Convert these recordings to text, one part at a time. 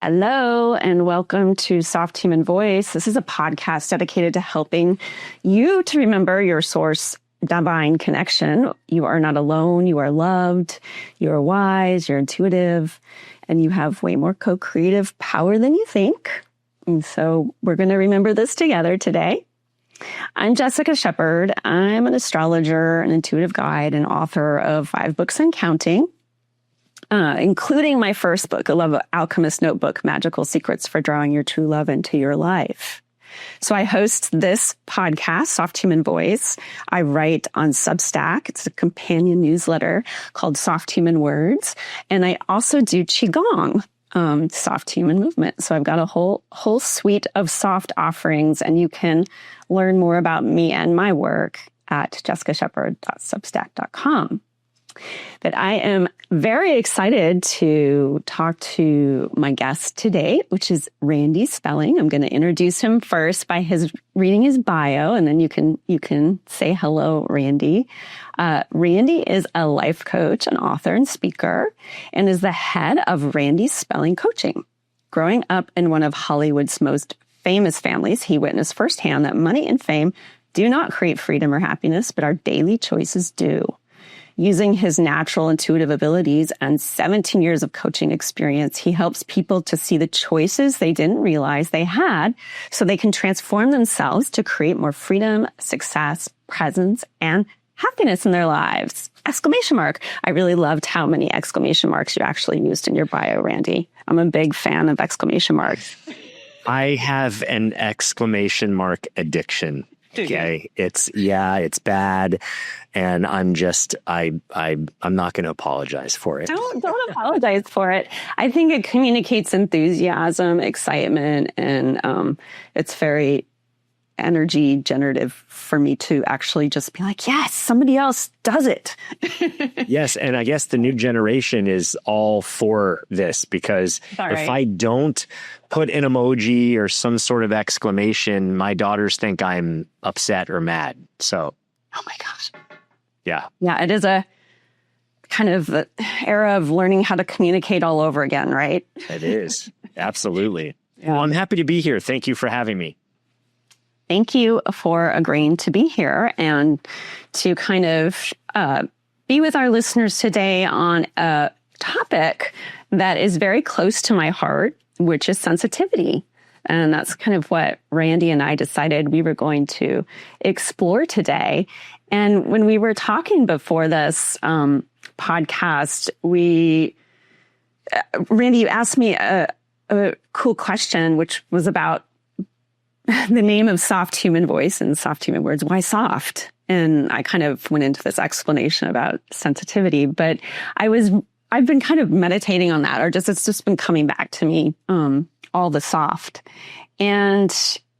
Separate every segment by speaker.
Speaker 1: Hello, and welcome to Soft Human Voice. This is a podcast dedicated to helping you to remember your source divine connection. You are not alone. You are loved. You are wise. You're intuitive, and you have way more co-creative power than you think. And so we're going to remember this together today. I'm Jessica Shepard. I'm an astrologer, an intuitive guide, and author of 5 books and counting. Including my first book, a Love Alchemist Notebook, Magical Secrets for Drawing Your True Love into Your Life. So I host this podcast, Soft Human Voice. I write on Substack. It's a companion newsletter called Soft Human Words. And I also do Qigong, Soft Human Movement. So I've got a whole suite of soft offerings, and you can learn more about me and my work at jessicashepard.substack.com. But I am very excited to talk to my guest today, which is Randy Spelling. I'm going to introduce him first by reading his bio, and then you can say hello, Randy. Randy is a life coach, an author, and speaker, and is the head of Randy Spelling Coaching. Growing up in one of Hollywood's most famous families, he witnessed firsthand that money and fame do not create freedom or happiness, but our daily choices do. Using his natural intuitive abilities and 17 years of coaching experience, he helps people to see the choices they didn't realize they had so they can transform themselves to create more freedom, success, presence, and happiness in their lives. Exclamation mark. I really loved how many exclamation marks you actually used in your bio, Randy. I'm a big fan of exclamation marks.
Speaker 2: I have an exclamation mark addiction. Okay. It's bad. And I'm not going to apologize for it.
Speaker 1: Don't apologize for it. I think it communicates enthusiasm, excitement, and it's very energy generative for me to actually just be like, yes, somebody else does it.
Speaker 2: Yes. And I guess the new generation is all for this because if I don't put an emoji or some sort of exclamation, my daughters think I'm upset or mad. So,
Speaker 1: oh my gosh.
Speaker 2: Yeah.
Speaker 1: Yeah. It is a kind of era of learning how to communicate all over again, right?
Speaker 2: It is. Absolutely.
Speaker 1: Yeah.
Speaker 2: Well, I'm happy to be here. Thank you for having me.
Speaker 1: Thank you for agreeing to be here and to kind of be with our listeners today on a topic that is very close to my heart, which is sensitivity. And that's kind of what Randy and I decided we were going to explore today. And when we were talking before this podcast, Randy, you asked me a cool question, which was about the name of Soft Human Voice and Soft Human Words. Why soft? And I kind of went into this explanation about sensitivity, but I've been kind of meditating on that, or it's just been coming back to me, all the soft. And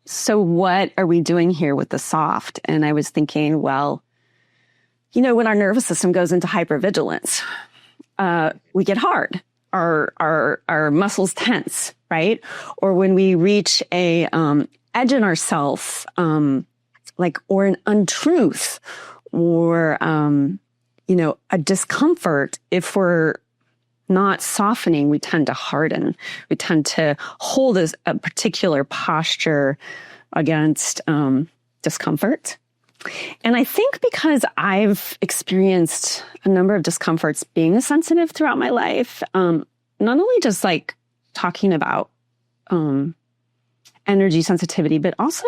Speaker 1: so what are we doing here with the soft? And I was thinking, well, when our nervous system goes into hypervigilance, we get hard. Our muscles tense, right? Or when we reach a edge in ourself, or an untruth, or a discomfort, if we're not softening, we tend to harden. We tend to hold a particular posture against discomfort. And I think because I've experienced a number of discomforts being a sensitive throughout my life, not only just like talking about energy sensitivity, but also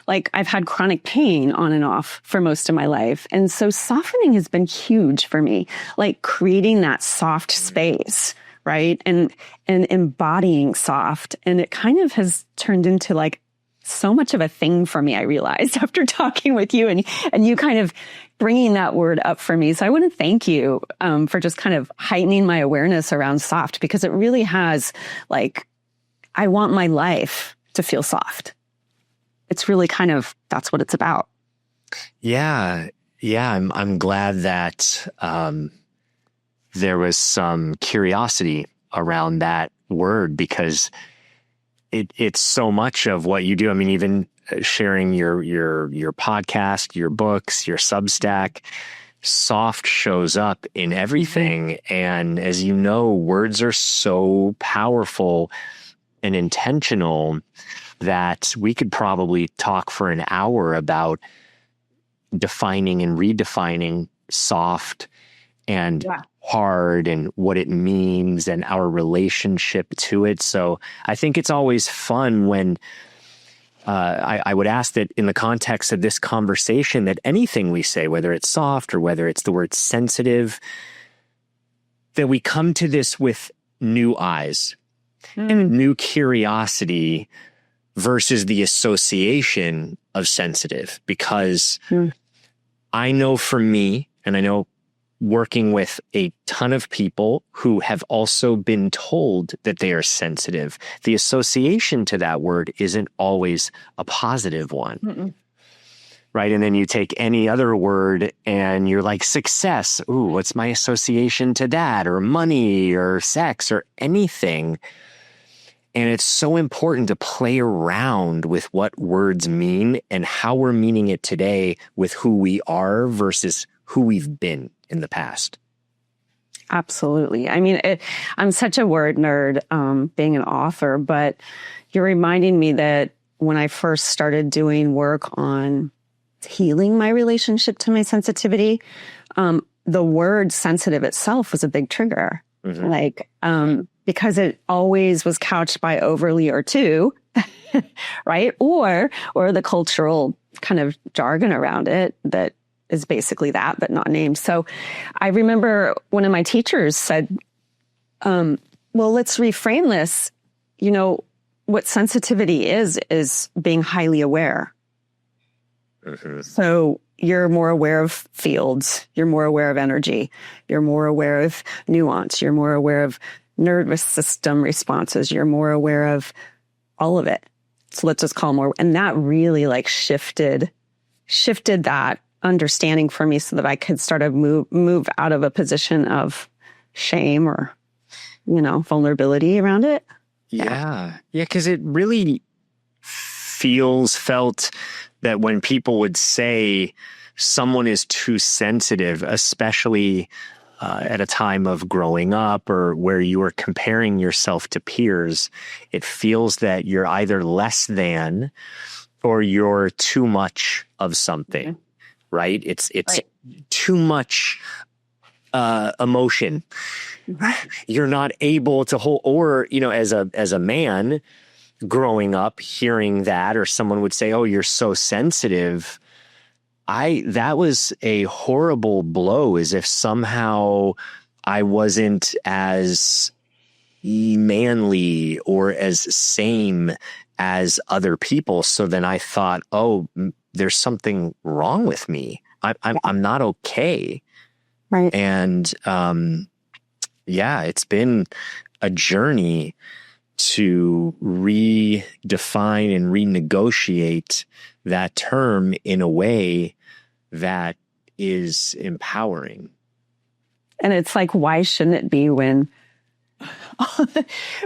Speaker 1: like I've had chronic pain on and off for most of my life. And so softening has been huge for me, like creating that soft space, right? And embodying soft. And it kind of has turned into like so much of a thing for me, I realized after talking with you and you kind of bringing that word up for me. So I want to thank you for just kind of heightening my awareness around soft, because it really has I want my life to feel soft. It's really that's what it's about.
Speaker 2: Yeah. I'm glad that there was some curiosity around that word, because it's so much of what you do. I mean, even sharing your podcast, your books, your Substack, soft shows up in everything. And as you know, words are so powerful and intentional that we could probably talk for an hour about defining and redefining soft and hard and what it means and our relationship to it. So I think it's always fun when I would ask that in the context of this conversation, that anything we say, whether it's soft or whether it's the word sensitive, that we come to this with new eyes and new curiosity versus the association of sensitive. Because I know for me, and I know working with a ton of people who have also been told that they are sensitive, the association to that word isn't always a positive one. Right. And then you take any other word and you're like success. Ooh, what's my association to that? Or money or sex or anything. And it's so important to play around with what words mean and how we're meaning it today with who we are versus who we've been in the past.
Speaker 1: Absolutely. I mean, I'm such a word nerd, being an author, but you're reminding me that when I first started doing work on healing my relationship to my sensitivity, the word sensitive itself was a big trigger. Like, because it always was couched by overly or too, right? Or the cultural kind of jargon around it that is basically that, but not named. So I remember one of my teachers said, well, let's reframe this. You know, what sensitivity is being highly aware. So you're more aware of fields, you're more aware of energy, you're more aware of nuance, you're more aware of nervous system responses, you're more aware of all of it. So let's just call more. And that really like shifted that understanding for me so that I could start to move out of a position of shame or, you know, vulnerability around it.
Speaker 2: Yeah. Because it really felt that when people would say someone is too sensitive, especially at a time of growing up or where you are comparing yourself to peers, it feels that you're either less than or you're too much of something, right? It's right. Too much emotion. You're not able to hold, or, you know, as a man growing up, hearing that, or someone would say, "Oh, you're so sensitive." That was a horrible blow, as if somehow I wasn't as manly or as same as other people. So then I thought, oh, there's something wrong with me. I'm not okay.
Speaker 1: Right.
Speaker 2: And it's been a journey to redefine and renegotiate that term in a way that is empowering.
Speaker 1: And it's like, why shouldn't it be when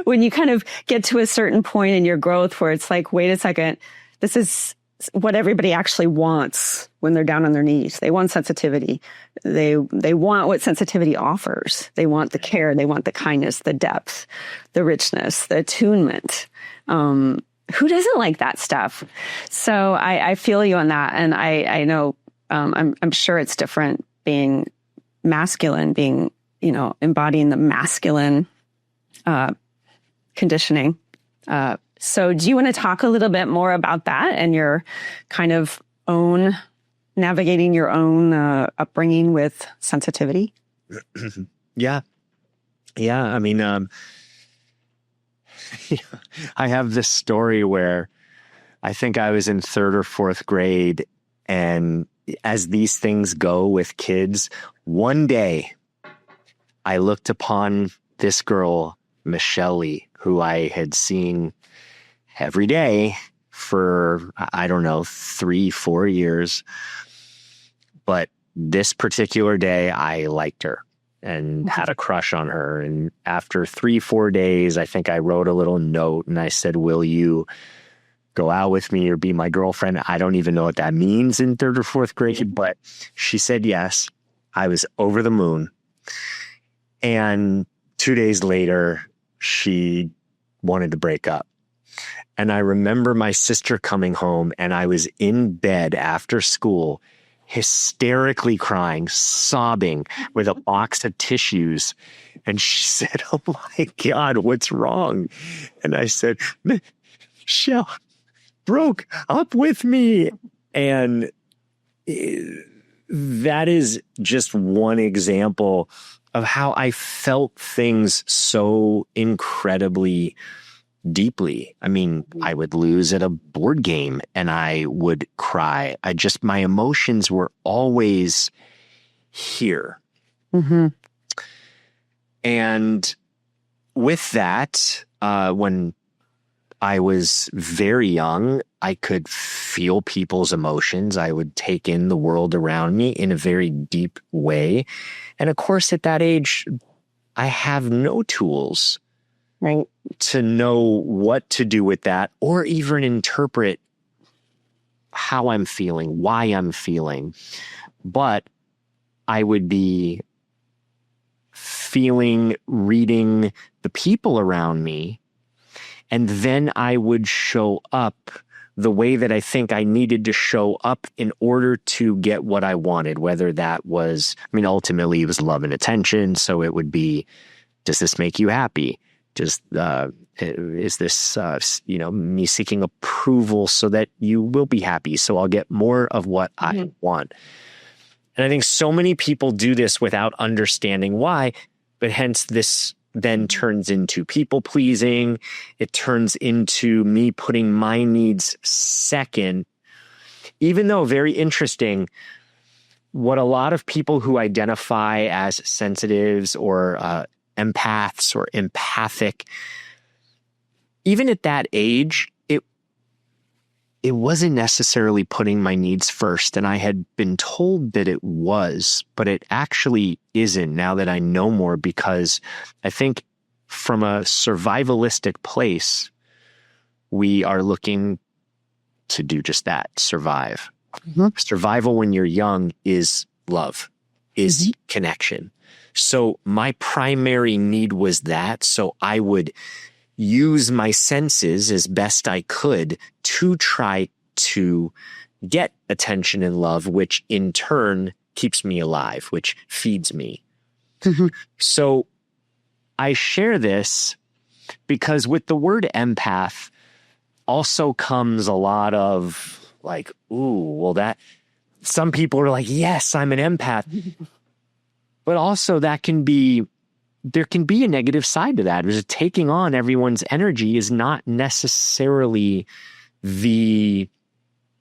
Speaker 1: you kind of get to a certain point in your growth where it's like, wait a second, this is what everybody actually wants when they're down on their knees. They want sensitivity. They want what sensitivity offers. They want the care. They want the kindness, the depth, the richness, the attunement. Who doesn't like that stuff? So I feel you on that. And I know, I'm sure it's different being masculine, being, you know, embodying the masculine, conditioning. So do you want to talk a little bit more about that and your kind of navigating your own upbringing with sensitivity?
Speaker 2: Yeah. I mean, I have this story where I think I was in 3rd or 4th grade, and as these things go with kids, one day I looked upon this girl, Michelle Lee, who I had seen every day for, I don't know, 3-4 years. But this particular day, I liked her and had a crush on her. And after 3-4 days, I think I wrote a little note and I said, "Will you go out with me or be my girlfriend?" I don't even know what that means in 3rd or 4th grade, but she said yes. I was over the moon. And 2 days later, she wanted to break up. And I remember my sister coming home, and I was in bed after school, hysterically crying, sobbing with a box of tissues. And she said, "Oh my God, what's wrong?" And I said, "Michelle broke up with me." And that is just one example of how I felt things so incredibly deeply. I mean, I would lose at a board game and I would cry. My emotions were always here.
Speaker 1: Mm-hmm.
Speaker 2: And with that, when I was very young, I could feel people's emotions. I would take in the world around me in a very deep way. And of course, at that age, I have no tools,
Speaker 1: right,
Speaker 2: to know what to do with that or even interpret how I'm feeling, why I'm feeling. But I would be reading the people around me, and then I would show up the way that I think I needed to show up in order to get what I wanted, whether that was, ultimately it was love and attention. So it would be, does this make you happy? Just, is this, me seeking approval so that you will be happy? So I'll get more of what I want. And I think so many people do this without understanding why, but hence this then turns into people pleasing. It turns into me putting my needs second, even though very interesting, what a lot of people who identify as sensitives or empaths or empathic, even at that age, it wasn't necessarily putting my needs first. And I had been told that it was, but it actually isn't now that I know more, because I think from a survivalistic place, we are looking to do just that, survive. Mm-hmm. Survival when you're young is love, is connection. So my primary need was that. So I would use my senses as best I could to try to get attention and love, which in turn keeps me alive, which feeds me. Mm-hmm. So I share this because with the word empath also comes a lot of like, ooh, well, that some people are like, yes, I'm an empath. But also there can be a negative side to that, because taking on everyone's energy is not necessarily the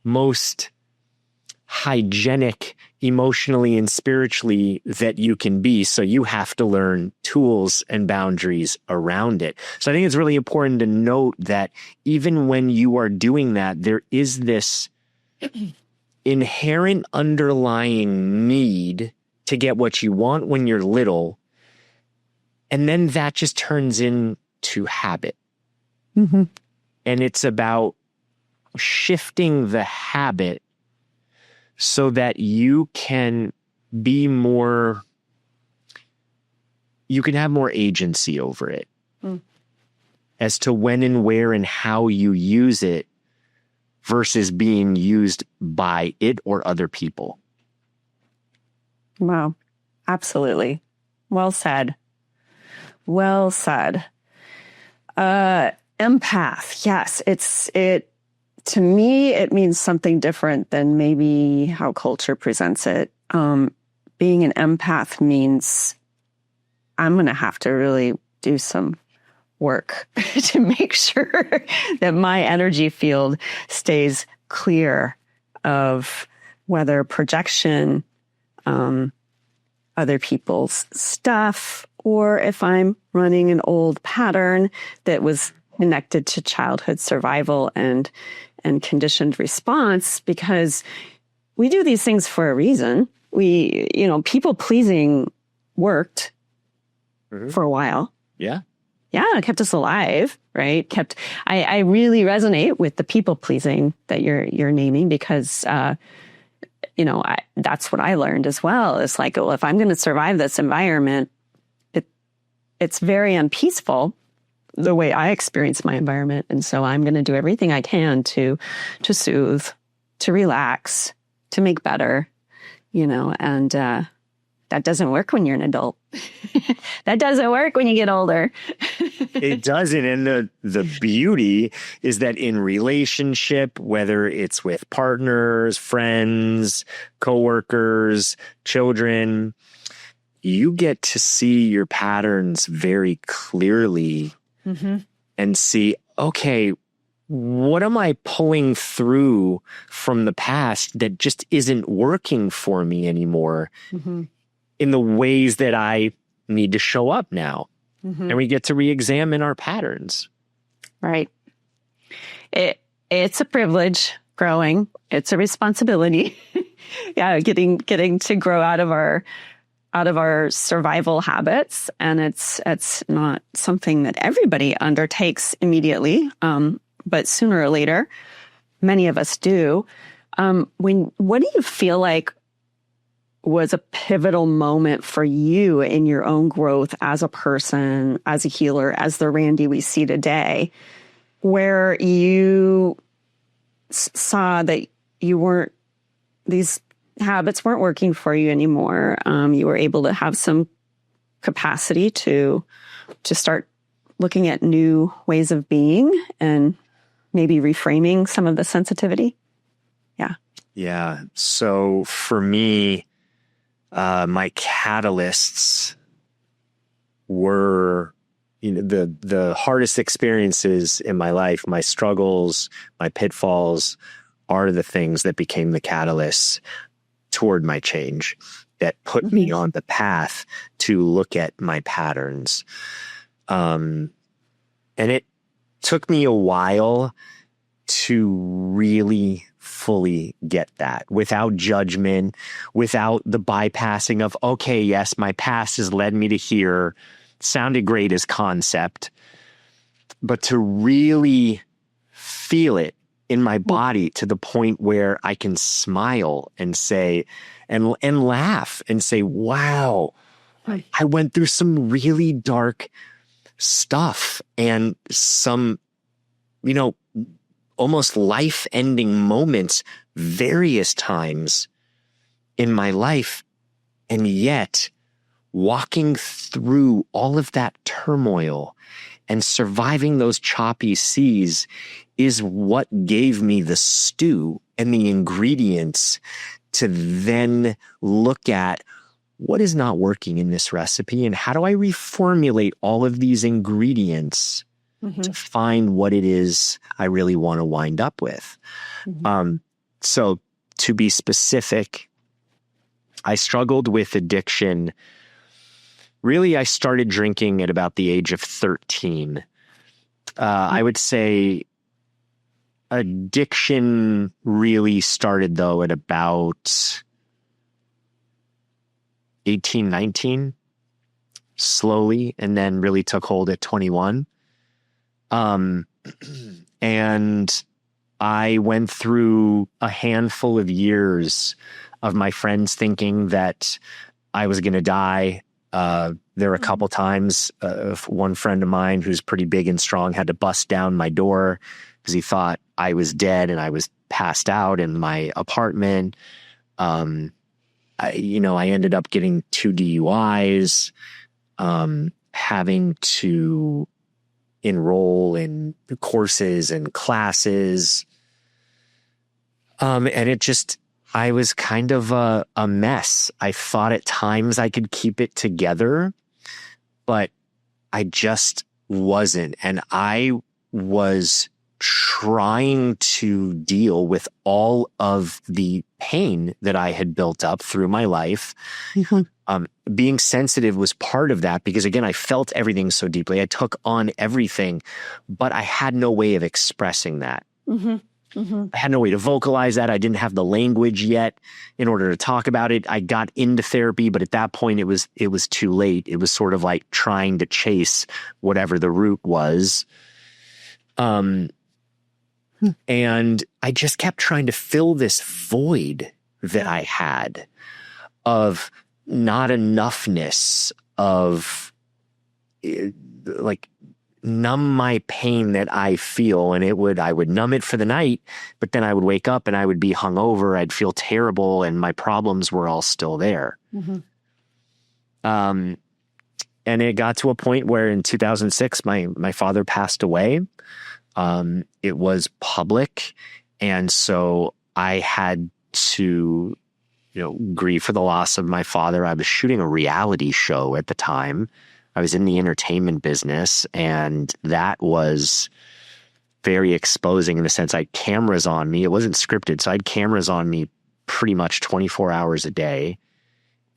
Speaker 2: most hygienic emotionally and spiritually that you can be. So you have to learn tools and boundaries around it. So I think it's really important to note that even when you are doing that, there is this inherent underlying need to get what you want when you're little. And then that just turns into habit. Mm-hmm. And it's about shifting the habit so that you can have more agency over it as to when and where and how you use it versus being used by it or other people.
Speaker 1: Wow. Absolutely. Well said. Well said. Empath. Yes. To me, it means something different than maybe how culture presents it. Being an empath means I'm going to have to really do some work to make sure that my energy field stays clear of whether projection, other people's stuff, or if I'm running an old pattern that was connected to childhood survival and conditioned response, because we do these things for a reason. People pleasing worked for a while.
Speaker 2: Yeah.
Speaker 1: Yeah. It kept us alive, right? I really resonate with the people pleasing that you're naming, because, that's what I learned as well. It's like, well, if I'm going to survive this environment, it's very unpeaceful. the way I experience my environment. And so I'm going to do everything I can to soothe, to relax, to make better, and that doesn't work when you're an adult. That doesn't work when you get older.
Speaker 2: It doesn't. And the beauty is that in relationship, whether it's with partners, friends, coworkers, children, you get to see your patterns very clearly and see, okay, what am I pulling through from the past that just isn't working for me anymore in the ways that I need to show up now? And we get to re-examine our patterns. Right.
Speaker 1: It's a privilege growing. It's a responsibility. Yeah, getting to grow out of our survival habits, and it's not something that everybody undertakes immediately, but sooner or later, many of us do. What do you feel like was a pivotal moment for you in your own growth as a person, as a healer, as the Randy we see today, where you saw that these habits weren't working for you anymore? You were able to have some capacity to start looking at new ways of being and maybe reframing some of the sensitivity?
Speaker 2: Yeah. So for me, my catalysts were, the hardest experiences in my life, my struggles, my pitfalls are the things that became the catalysts toward my change, that put me on the path to look at my patterns. And it took me a while to really fully get that, without judgment, without the bypassing of, okay, yes, my past has led me to here. Sounded great as concept, but to really feel it in my body to the point where I can smile and say, and laugh and say, wow, I went through some really dark stuff and some, almost life-ending moments various times in my life. And yet, walking through all of that turmoil and surviving those choppy seas is what gave me the stew and the ingredients to then look at what is not working in this recipe and how do I reformulate all of these ingredients to find what it is I really want to wind up with. So to be specific, I struggled with addiction. Really, I started drinking at about the age of 13. I would say addiction really started, though, at about 18, 19, slowly, and then really took hold at 21. And I went through a handful of years of my friends thinking that I was going to die. There were a couple times, one friend of mine who's pretty big and strong had to bust down my door because he thought I was dead and I was passed out in my apartment. I ended up getting 2 DUIs, having to enroll in courses and classes. And I was kind of a mess. I thought at times I could keep it together, but I just wasn't. And I was trying to deal with all of the pain that I had built up through my life. Being sensitive was part of that because, again, I felt everything so deeply. I took on everything, but I had no way of expressing that. I had no way to vocalize that. I didn't have the language yet in order to talk about it. I got into therapy, but at that point it was too late. It was sort of like trying to chase whatever the root was. And I just kept trying to fill this void that I had of not enoughness, of like numb my pain that I feel. And I would numb it for the night, but then I would wake up and I would be hungover. I'd feel terrible and my problems were all still there. Mm-hmm. And it got to a point where in 2006, my father passed away. It was public. And so I had to, grieve for the loss of my father. I was shooting a reality show at the time. I was in the entertainment business, and that was very exposing in the sense I had cameras on me. It wasn't scripted. So I had cameras on me pretty much 24 hours a day.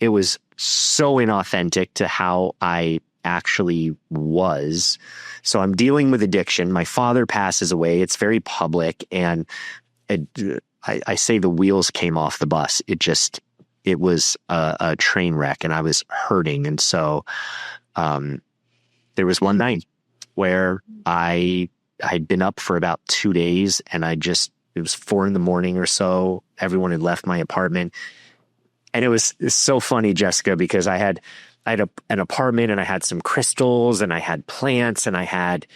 Speaker 2: It was so inauthentic to how I actually was. So I'm dealing with addiction. My father passes away. It's very public. And I say the wheels came off the bus. It was a train wreck and I was hurting. And so there was one night where I'd been up for about 2 days and it was 4 a.m. or so. Everyone had left my apartment. And it's so funny, Jessica, because I had an apartment and I had some crystals and I had plants and I had,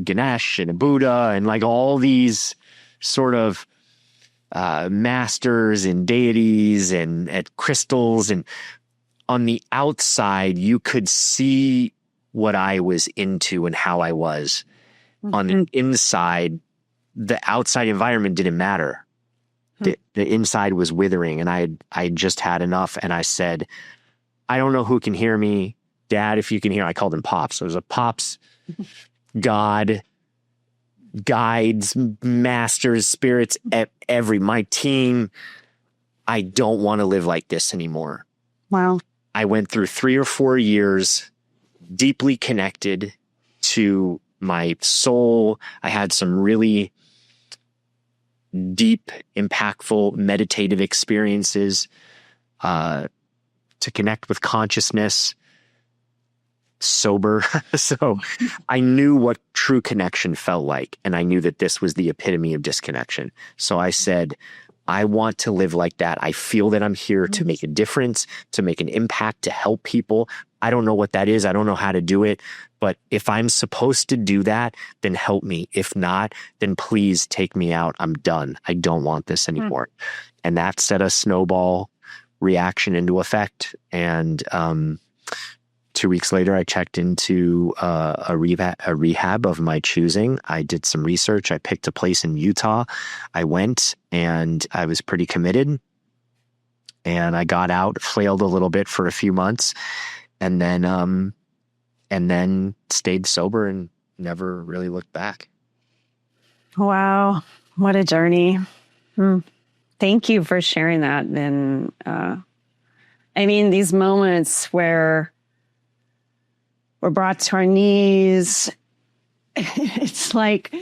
Speaker 2: Ganesh and a Buddha and like all these sort of masters and deities and crystals. And on the outside, you could see what I was into and how I was. Mm-hmm. On the inside, the outside environment didn't matter. The inside was withering and I just had enough. And I said, I don't know who can hear me. Dad, if you can hear, I called him Pops. So it was a Pops, God, guides, masters, spirits, my team. I don't want to live like this anymore.
Speaker 1: Wow.
Speaker 2: I went through 3 or 4 years deeply connected to my soul. I had some really deep, impactful, meditative experiences to connect with consciousness, sober. So I knew what true connection felt like. And I knew that this was the epitome of disconnection. So I said, I want to live like that. I feel that I'm here to make a difference, to make an impact, to help people. I don't know what that is. I don't know how to do it. But if I'm supposed to do that, then help me. If not, then please take me out. I'm done. I don't want this anymore. And that set a snowball reaction into effect. And 2 weeks later, I checked into a rehab of my choosing. I did some research. I picked a place in Utah. I went and I was pretty committed. And I got out, flailed a little bit for a few months, and then stayed sober and never really looked back.
Speaker 1: Wow. What a journey. Thank you for sharing that. And these moments where we're brought to our knees, it's like,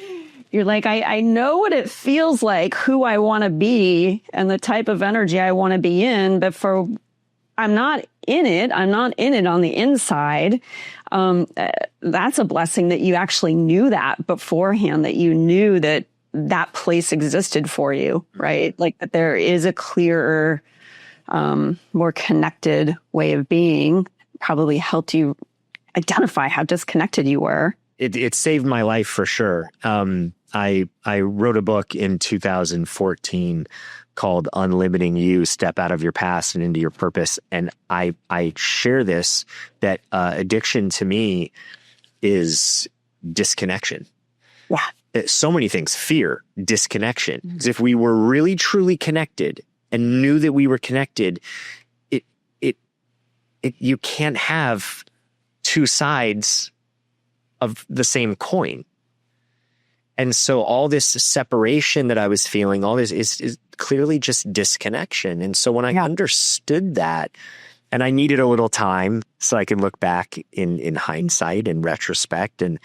Speaker 1: you're like, I know what it feels like, who I want to be and the type of energy I want to be in, but I'm not in it. I'm not in it on the inside. That's a blessing that you actually knew that beforehand, that you knew that place existed for you, right? Like that there is a clearer, more connected way of being, probably helped you identify how disconnected you were.
Speaker 2: It saved my life for sure. I wrote a book in 2014 called Unlimiting You, Step Out of Your Past and Into Your Purpose. And I share this, that addiction to me is disconnection. Yeah. So many things, fear, disconnection. Because if we were really truly connected and knew that we were connected, you can't have two sides of the same coin. And so all this separation that I was feeling, all this is clearly just disconnection. And so when I understood that, and I needed a little time so I can look back in hindsight and retrospect, and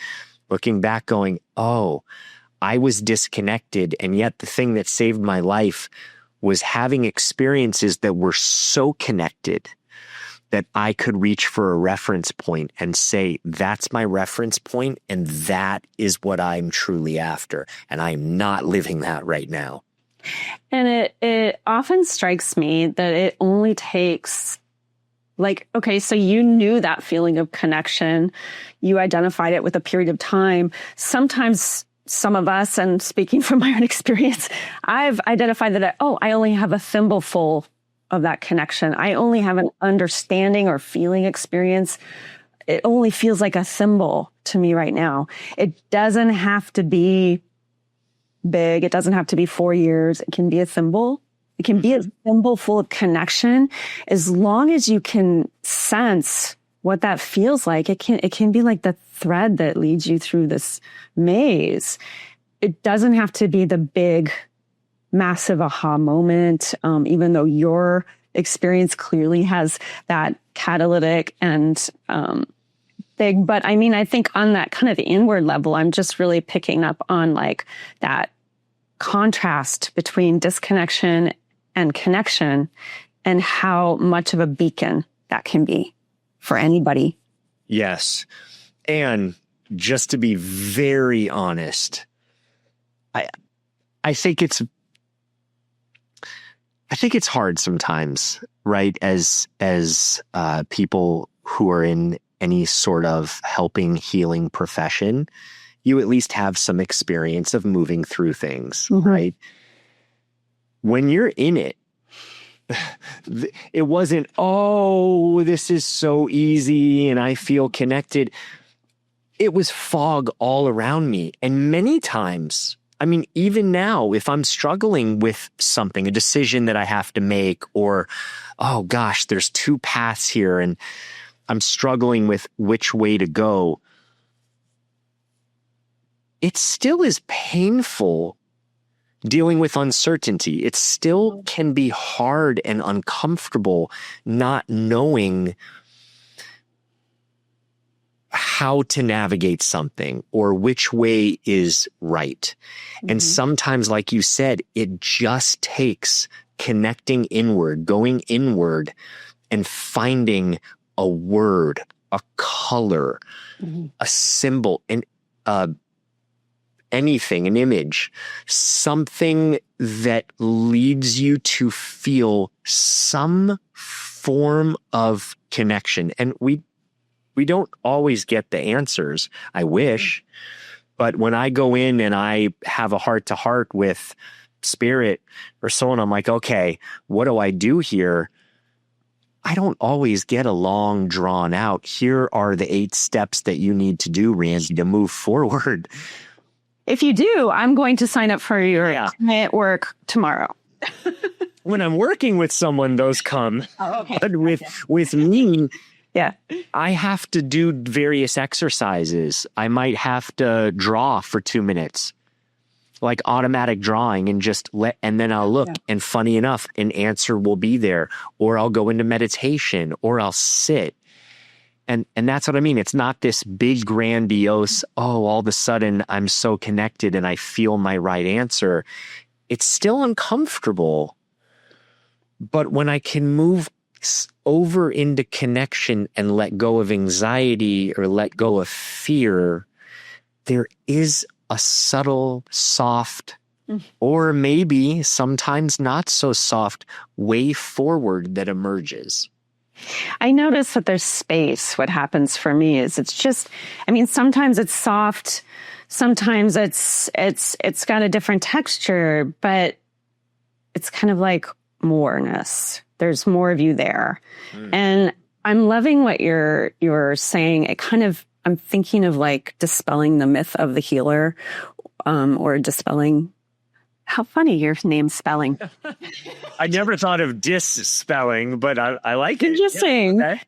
Speaker 2: looking back going, oh, I was disconnected. And yet the thing that saved my life was having experiences that were so connected that I could reach for a reference point and say, that's my reference point, and that is what I'm truly after. And I'm not living that right now. And
Speaker 1: it often strikes me that it only takes Like, okay, so you knew that feeling of connection. You identified it with a period of time. Sometimes some of us, and speaking from my own experience, I've identified that, I only have a thimbleful of that connection. I only have an understanding or feeling experience. It only feels like a thimble to me right now. It doesn't have to be big. It doesn't have to be 4 years. It can be a thimble. It can be a thimble full of connection. As long as you can sense what that feels like, it can be like the thread that leads you through this maze. It doesn't have to be the big, massive aha moment, even though your experience clearly has that catalytic and big. But I mean, I think on that kind of inward level, I'm just really picking up on like that contrast between disconnection and connection and how much of a beacon that can be for anybody.
Speaker 2: Yes. And just to be very honest, I think it's hard sometimes, right? As people who are in any sort of helping, healing profession, you at least have some experience of moving through things, right? When you're in it, it wasn't, oh, this is so easy and I feel connected. It was fog all around me. And many times, I mean, even now, if I'm struggling with something, a decision that I have to make, or, oh gosh, there's 2 paths here and I'm struggling with which way to go, it still is painful dealing with uncertainty. It still can be hard and uncomfortable not knowing how to navigate something or which way is right. And sometimes, like you said, it just takes connecting inward, going inward, and finding a word, a color, a symbol, anything, an image, something that leads you to feel some form of connection. And we don't always get the answers. I wish. But when I go in and I have a heart to heart with spirit or someone, I'm like, okay, what do I do here? I don't always get a long drawn out, here are the 8 steps that you need to do, Randy, to move forward.
Speaker 1: If you do, I'm going to sign up for your client work tomorrow.
Speaker 2: When I'm working with someone, those come.
Speaker 1: Oh, okay.
Speaker 2: But with me,
Speaker 1: yeah,
Speaker 2: I have to do various exercises. I might have to draw for 2 minutes, like automatic drawing, and and then I'll look, and funny enough, an answer will be there, or I'll go into meditation, or I'll sit. And that's what I mean. It's not this big, grandiose, all of a sudden I'm so connected and I feel my right answer. It's still uncomfortable. But when I can move over into connection and let go of anxiety or let go of fear, there is a subtle, soft, or maybe sometimes not so soft way forward that emerges.
Speaker 1: I notice that there's space. What happens for me is it's just, I mean, sometimes it's soft, sometimes it's got a different texture, but it's kind of like moreness. There's more of you there. And I'm loving what you're saying. It kind of, I'm thinking of like dispelling the myth of the healer, or dispelling. How funny your name's spelling.
Speaker 2: I never thought of dis-spelling, but I like it.
Speaker 1: Interesting.
Speaker 2: Yeah, okay.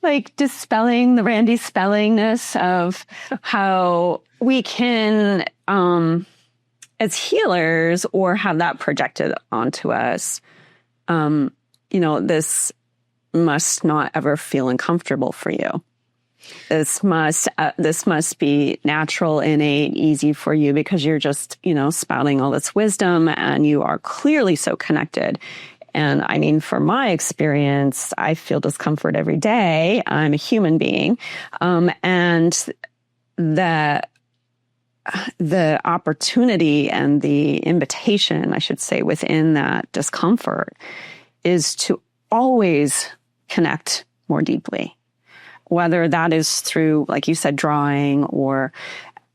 Speaker 1: Like dispelling the Randy spellingness of how we can, as healers, or have that projected onto us. This must not ever feel uncomfortable for you. This must be natural, innate, easy for you because you're just, spouting all this wisdom and you are clearly so connected. And I mean, for my experience, I feel discomfort every day. I'm a human being. And the opportunity and the invitation, I should say, within that discomfort is to always connect more deeply. Whether that is through, like you said, drawing or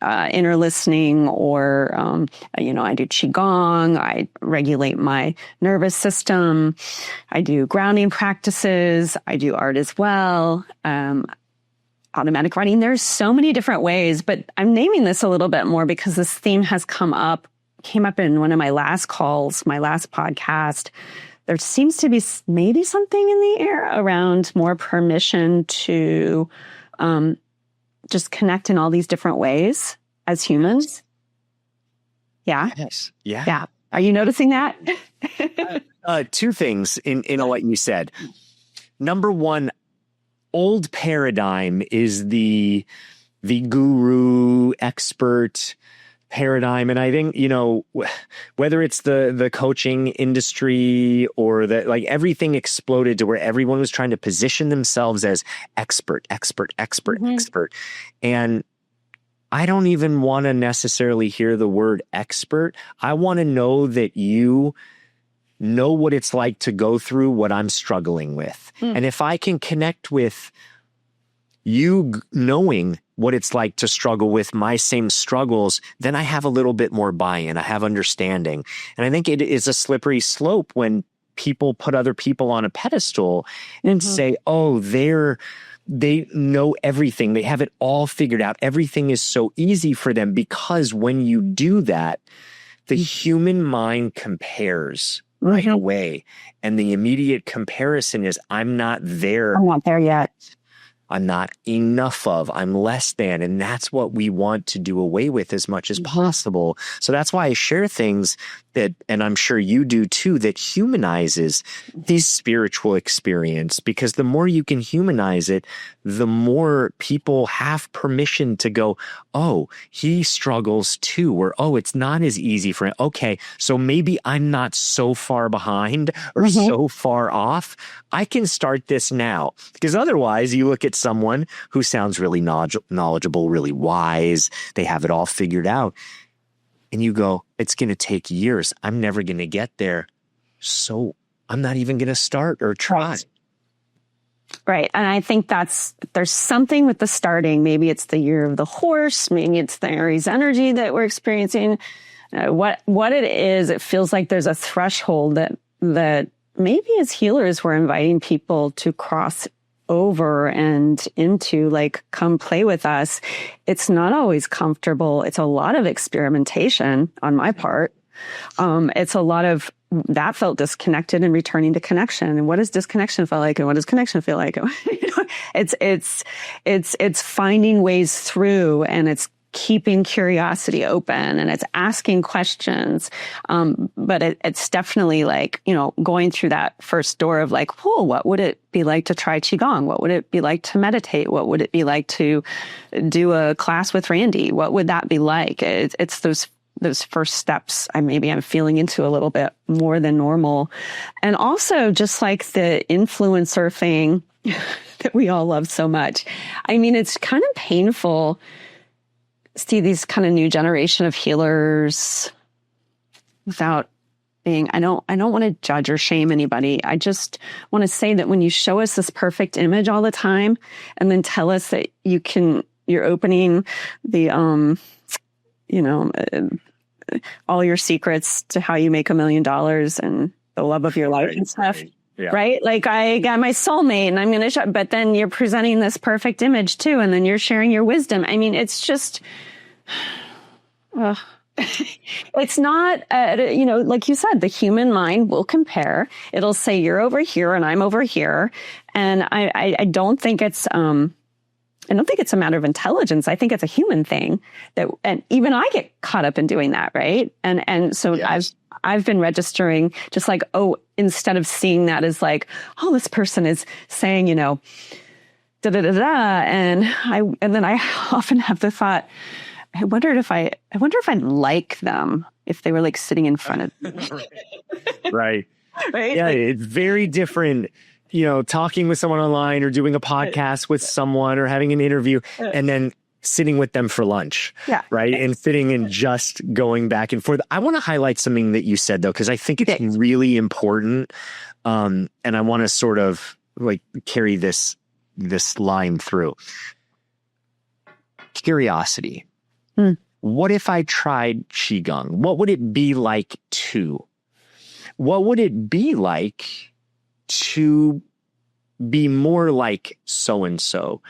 Speaker 1: inner listening, or, I do Qigong, I regulate my nervous system, I do grounding practices, I do art as well, automatic writing. There's so many different ways, but I'm naming this a little bit more because this theme has came up in one of my last calls, my last podcast. There seems to be maybe something in the air around more permission to just connect in all these different ways as humans. Yeah.
Speaker 2: Yes. Yeah.
Speaker 1: Yeah. Are you noticing that?
Speaker 2: Two things in what you said. Number one, old paradigm is the guru expert paradigm. And I think, whether it's the coaching industry or everything exploded to where everyone was trying to position themselves as expert. And I don't even want to necessarily hear the word expert. I want to know that you know what it's like to go through what I'm struggling with. And if I can connect with you knowing what it's like to struggle with my same struggles, then I have a little bit more buy-in. I have understanding. And I think it is a slippery slope when people put other people on a pedestal and say, oh, they know everything. They have it all figured out. Everything is so easy for them, because when you do that, the human mind compares right away. And the immediate comparison is, I'm not there.
Speaker 1: I'm not there yet.
Speaker 2: I'm not enough of, I'm less than. And that's what we want to do away with as much as possible. So that's why I share things that, and I'm sure you do too, that humanizes this spiritual experience, because the more you can humanize it, the more people have permission to go, oh, he struggles too, or, oh, it's not as easy for him. Okay, so maybe I'm not so far behind or so far off. I can start this now. Because otherwise you look at someone who sounds really knowledgeable, really wise, they have it all figured out, and you go, it's going to take years. I'm never going to get there. So I'm not even going to start or try.
Speaker 1: Right. And I think there's something with the starting. Maybe it's the year of the horse. Maybe it's the Aries energy that we're experiencing. What it is, it feels like there's a threshold that maybe as healers, we're inviting people to cross over and into, like, come play with us. It's not always comfortable. It's a lot of experimentation on my part. It's a lot of that felt disconnected and returning to connection. And what does disconnection feel like? And what does connection feel like? It's finding ways through, and it's keeping curiosity open, and it's asking questions. But it's definitely like, going through that first door of like, whoa, what would it be like to try Qigong? What would it be like to meditate? What would it be like to do a class with Randy? What would that be like? It's those first steps. I'm feeling into a little bit more than normal. And also just like the influencer thing that we all love so much. It's kind of painful see these kind of new generation of healers without being, I don't want to judge or shame anybody. I just want to say that when you show us this perfect image all the time and then tell us that you're opening the, all your secrets to how you make $1 million and the love of your life and stuff.
Speaker 2: Yeah.
Speaker 1: Right? Like, I got my soulmate and I'm going to show, but then you're presenting this perfect image too. And then you're sharing your wisdom. It's just, it's not, like you said, the human mind will compare. It'll say you're over here and I'm over here. And I don't think it's a matter of intelligence. I think it's a human thing and even I get caught up in doing that. Right. And so yes. I've been registering just like, instead of seeing that as like, this person is saying, da da da da. And then I often have the thought, I wonder if I'd like them if they were like sitting in front of me.
Speaker 2: Right.
Speaker 1: Right.
Speaker 2: Yeah. It's very different, talking with someone online or doing a podcast with someone or having an interview and then sitting with them for lunch.
Speaker 1: Yeah.
Speaker 2: Right. And sitting and just going back and forth. I want to highlight something that you said though, because I think it's really important. And I want to sort of like carry this this line through. Curiosity. What if I tried Qigong? What would it be like to? What would it be like to be more like so-and-so?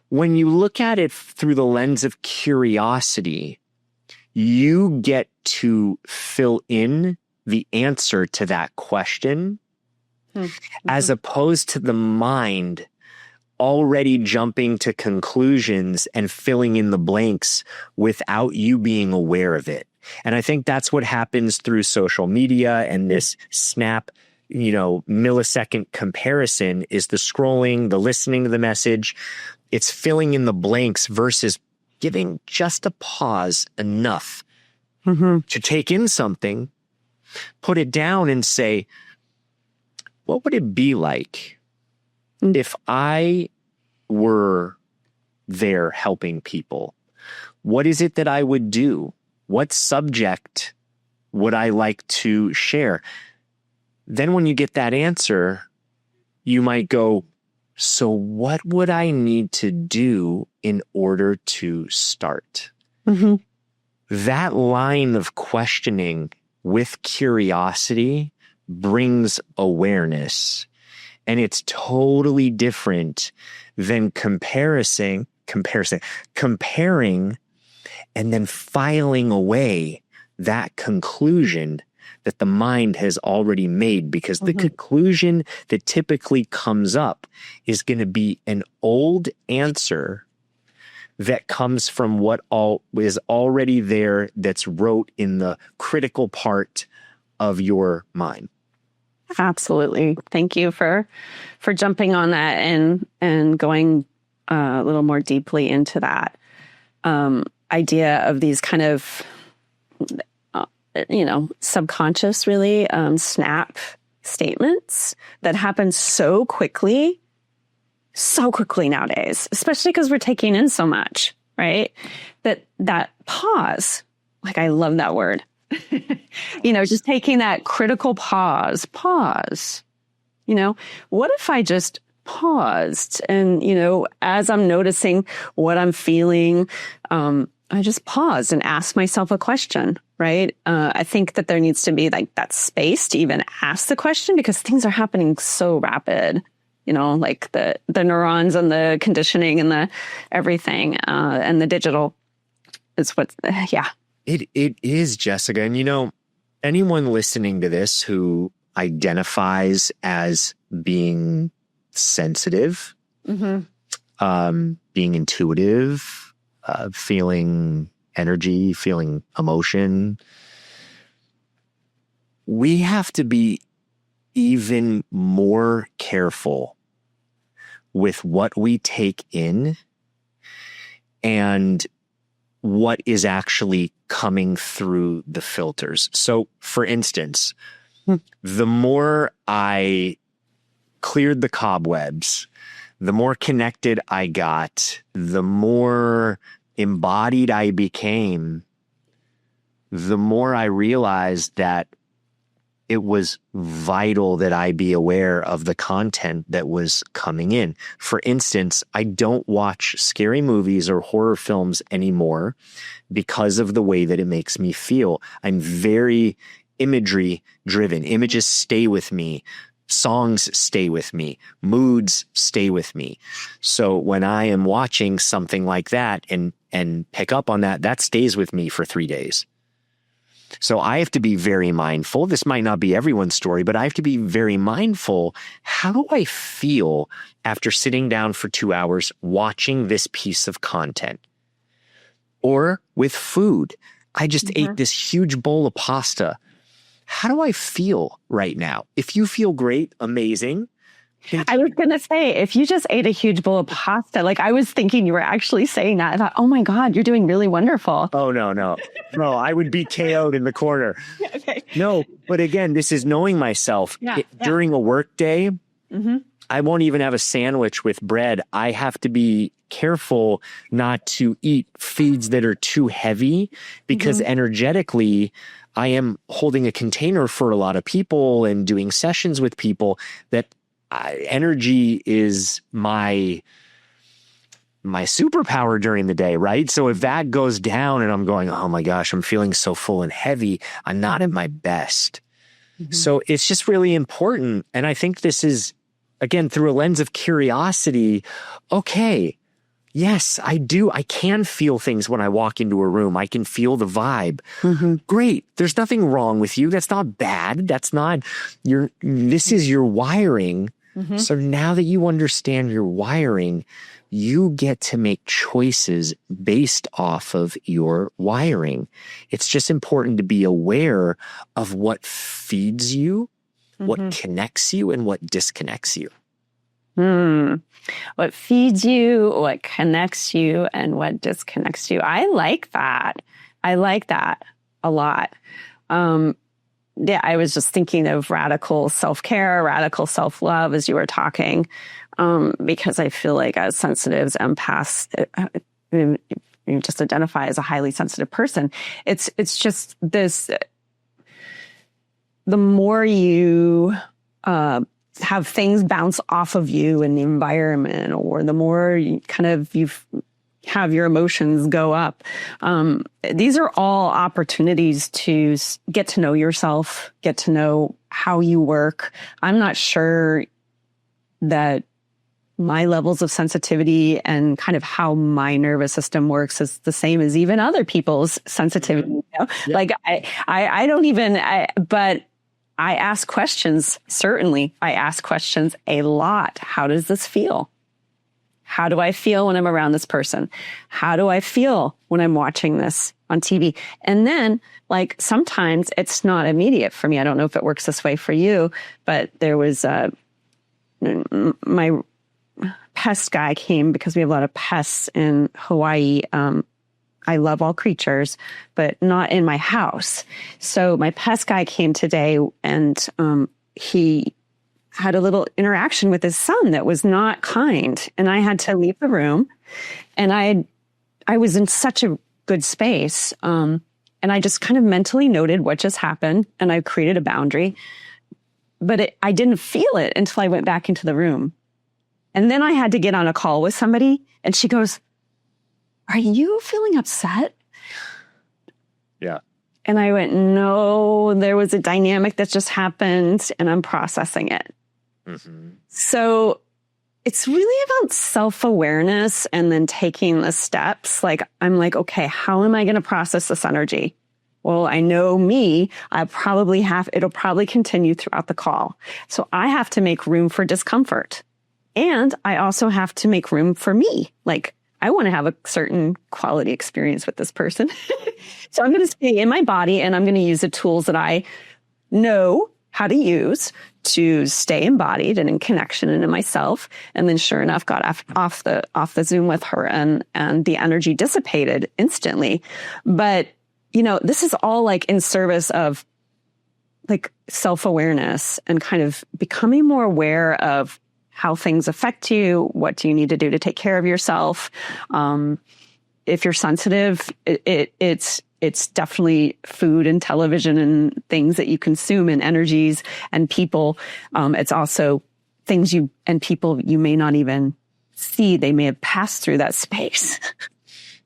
Speaker 2: When you look at it through the lens of curiosity, you get to fill in the answer to that question, as opposed to the mind already jumping to conclusions and filling in the blanks without you being aware of it. And I think that's what happens through social media and this snap, millisecond comparison is the scrolling, the listening to the message. It's filling in the blanks versus giving just a pause enough to take in something, put it down and say, what would it be like if I were there helping people? What is it that I would do? What subject would I like to share? Then when you get that answer, you might go, so what would I need to do in order to start? That line of questioning with curiosity brings awareness. And it's totally different than comparing and then filing away that conclusion that the mind has already made, because the conclusion that typically comes up is going to be an old answer that comes from what all is already there, that's wrote in the critical part of your mind.
Speaker 1: Absolutely. Thank you for jumping on that and going a little more deeply into that idea of these kind of, subconscious, really, snap statements that happen so quickly nowadays, especially because we're taking in so much, right? That pause, like, I love that word. Just taking that critical pause, what if I just paused and, as I'm noticing what I'm feeling, I just paused and asked myself a question, right? I think that there needs to be like that space to even ask the question, because things are happening so rapid, like the neurons and the conditioning and the everything, and the digital is yeah.
Speaker 2: It is, Jessica. And anyone listening to this who identifies as being sensitive, being intuitive, feeling energy, feeling emotion, we have to be even more careful with what we take in and what is actually coming through the filters. So, for instance, the more I cleared the cobwebs, the more connected I got, the more embodied I became, the more I realized that it was vital that I be aware of the content that was coming in. For instance, I don't watch scary movies or horror films anymore because of the way that it makes me feel. I'm very imagery driven. Images stay with me. Songs stay with me. Moods stay with me. So when I am watching something like that and pick up on that, that stays with me for 3 days. So I have to be very mindful. This might not be everyone's story, but I have to be very mindful. How do I feel after sitting down for 2 hours watching this piece of content? Or with food, I just ate this huge bowl of pasta. How do I feel right now? If you feel great, amazing.
Speaker 1: I was going to say, if you just ate a huge bowl of pasta, like I was thinking you were actually saying that. I thought, oh my God, you're doing really wonderful.
Speaker 2: Oh, no. No, I would be KO'd in the corner.
Speaker 1: Okay.
Speaker 2: No, but again, this is knowing myself. During a work day, I won't even have a sandwich with bread. I have to be careful not to eat foods that are too heavy because energetically, I am holding a container for a lot of people and doing sessions with people that energy is my superpower during the day, right? So if that goes down and I'm going, oh my gosh, I'm feeling so full and heavy, I'm not at my best. Mm-hmm. So it's just really important. And I think this is, again, through a lens of curiosity. Okay, yes, I do. I can feel things when I walk into a room. I can feel the vibe. Mm-hmm. Great. There's nothing wrong with you. That's not bad. That's not this is your wiring. Mm-hmm. So now that you understand your wiring, you get to make choices based off of your wiring. It's just important to be aware of what feeds you, mm-hmm. what connects you, and what disconnects you.
Speaker 1: What feeds you, what connects you, and what disconnects you. I like that. I like that a lot. Yeah, I was just thinking of radical self-care, radical self-love as you were talking, because I feel like as sensitives, empaths, you just identify as a highly sensitive person. It's just this, the more you have things bounce off of you in the environment, or the more you have your emotions go up. These are all opportunities to get to know yourself, get to know how you work. I'm not sure that my levels of sensitivity and kind of how my nervous system works is the same as even other people's sensitivity. You know? Yeah. Like I don't even, but I ask questions. Certainly, I ask questions a lot. How does this feel? How do I feel when I'm around this person? How do I feel when I'm watching this on TV? And then, like, sometimes it's not immediate for me. I don't know if it works this way for you, but there was my pest guy came because we have a lot of pests in Hawaii. I love all creatures, but not in my house. So my pest guy came today, and he had a little interaction with his son that was not kind. And I had to leave the room, and I was in such a good space. And I just kind of mentally noted what just happened, and I created a boundary, but I didn't feel it until I went back into the room. And then I had to get on a call with somebody, and she goes, "Are you feeling upset?"
Speaker 2: Yeah.
Speaker 1: And I went, "No, there was a dynamic that just happened, and I'm processing it." Mm-hmm. So it's really about self-awareness and then taking the steps. Like, I'm like, okay, how am I going to process this energy? Well, I know me, it'll probably continue throughout the call. So I have to make room for discomfort. And I also have to make room for me. Like, I want to have a certain quality experience with this person. So I'm going to stay in my body, and I'm going to use the tools that I know how to use to stay embodied and in connection and in myself. And then sure enough, got off the Zoom with her, and the energy dissipated instantly. But, you know, this is all like in service of like self-awareness and kind of becoming more aware of how things affect you. What do you need to do to take care of yourself? If you're sensitive, it's definitely food and television and things that you consume and energies and people. It's also things people you may not even see. They may have passed through that space.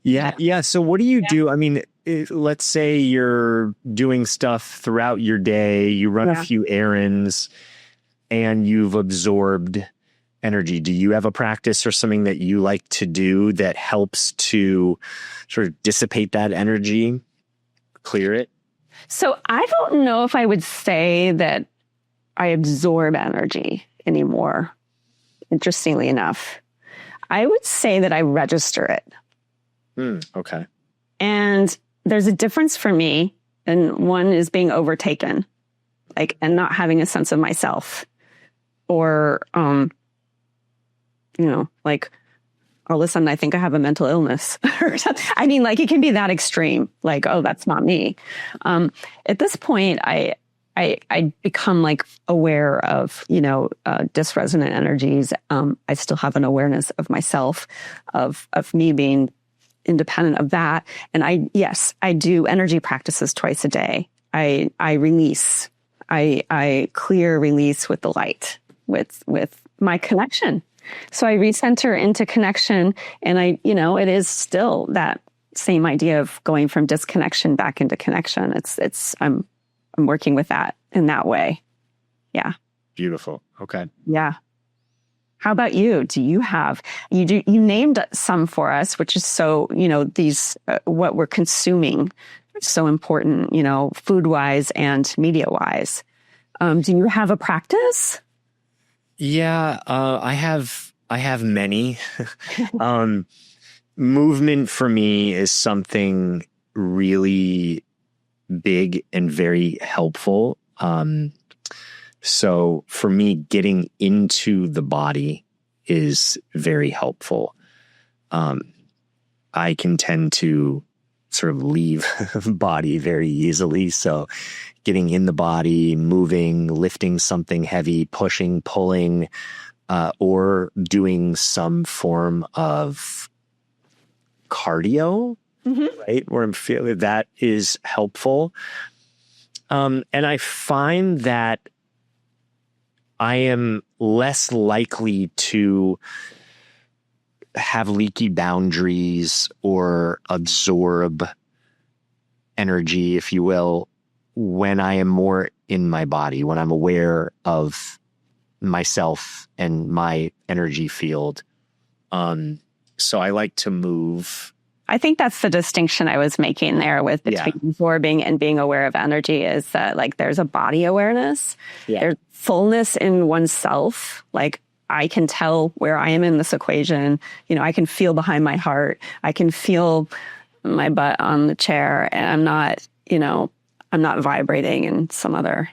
Speaker 2: Yeah. Yeah. So what do you do? I mean, let's say you're doing stuff throughout your day, you run a few errands, and you've absorbed energy. Do you have a practice or something that you like to do that helps to sort of dissipate that energy, clear it?
Speaker 1: So I don't know if I would say that I absorb energy anymore, interestingly enough. I would say that I register it.
Speaker 2: Okay.
Speaker 1: And there's a difference for me. And one is being overtaken, like, and not having a sense of myself, or, like, all of a sudden I think I have a mental illness or something. I mean, like, it can be that extreme. Like, oh, that's not me. At this point, I become like aware of, dysresonant energies. I still have an awareness of myself, of me being independent of that. And I do energy practices twice a day. I release, I clear release with the light, with my connection. So I recenter into connection, and it is still that same idea of going from disconnection back into connection. I'm working with that in that way. Yeah.
Speaker 2: Beautiful. Okay.
Speaker 1: Yeah. How about you? Do you have, you named some for us, which is so, these, what we're consuming, so important, food wise and media wise. Do you have a practice?
Speaker 2: Yeah, I have many. Movement for me is something really big and very helpful. So for me, getting into the body is very helpful. I can tend to sort of leave the body very easily. So getting in the body, moving, lifting something heavy, pushing, pulling, or doing some form of cardio, right? Where I'm feeling that is helpful. And I find that I am less likely to have leaky boundaries or absorb energy, if you will, when I am more in my body, when I'm aware of myself and my energy field. So I like to move.
Speaker 1: I think that's the distinction I was making there with between absorbing and being aware of energy, is that like there's a body awareness, there's fullness in oneself. Like I can tell where I am in this equation. I can feel behind my heart. I can feel my butt on the chair, and I'm not vibrating in some other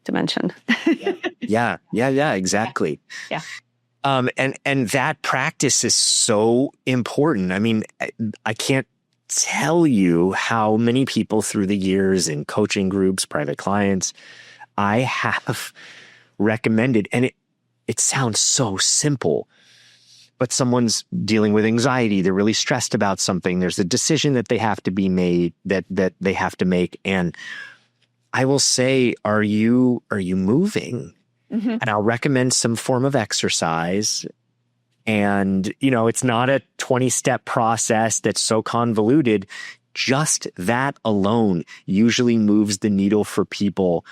Speaker 1: dimension.
Speaker 2: Yeah, exactly.
Speaker 1: Yeah.
Speaker 2: And that practice is so important. I mean, I can't tell you how many people through the years in coaching groups, private clients, I have recommended, and it sounds so simple, but someone's dealing with anxiety. They're really stressed about something. There's a decision that they have to be made, that they have to make. And I will say, are you moving? Mm-hmm. And I'll recommend some form of exercise. And, it's not a 20-step process that's so convoluted. Just that alone usually moves the needle for people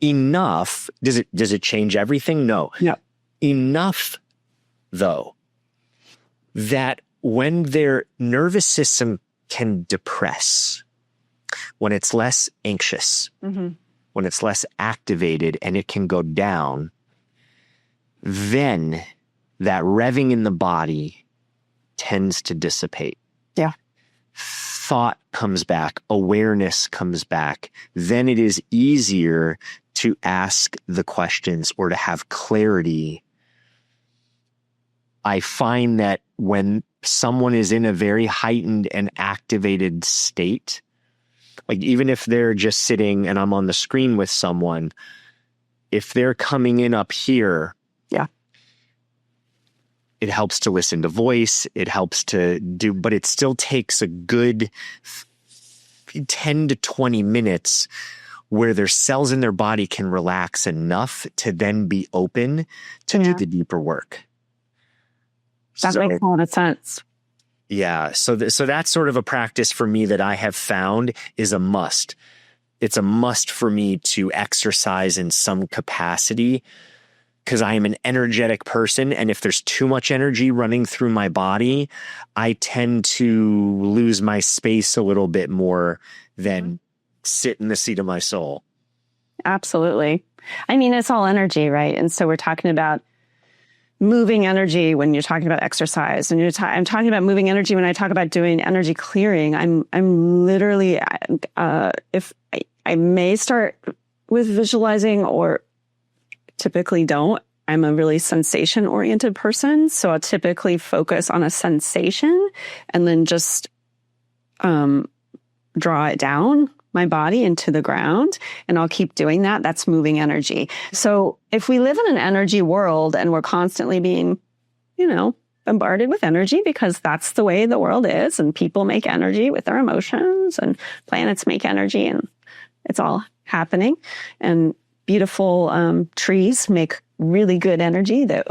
Speaker 2: enough. Does it change everything? No.
Speaker 1: Yeah.
Speaker 2: Enough, though, that when their nervous system can depress, when it's less anxious, when it's less activated and it can go down, then that revving in the body tends to dissipate.
Speaker 1: Yeah.
Speaker 2: Thought comes back, awareness comes back. Then it is easier to ask the questions or to have clarity. I find that when someone is in a very heightened and activated state, like even if they're just sitting and I'm on the screen with someone, if they're coming in up here, it helps to listen to voice. It helps to do, but it still takes a good 10 to 20 minutes where their cells in their body can relax enough to then be open to do the deeper work.
Speaker 1: That makes a lot of sense.
Speaker 2: Yeah. So that's sort of a practice for me that I have found is a must. It's a must for me to exercise in some capacity because I am an energetic person. And if there's too much energy running through my body, I tend to lose my space a little bit more than sit in the seat of my soul.
Speaker 1: Absolutely. I mean, it's all energy, right? And so we're talking about moving energy when you're talking about exercise, and I'm talking about moving energy when I talk about doing energy clearing. I'm literally, if I may start with visualizing, or typically don't. I'm a really sensation oriented person, so I'll typically focus on a sensation and then just draw it down my body into the ground, and I'll keep doing that. That's moving energy. So if we live in an energy world and we're constantly being, bombarded with energy, because that's the way the world is, and people make energy with their emotions, and planets make energy, and it's all happening, and beautiful trees make really good energy that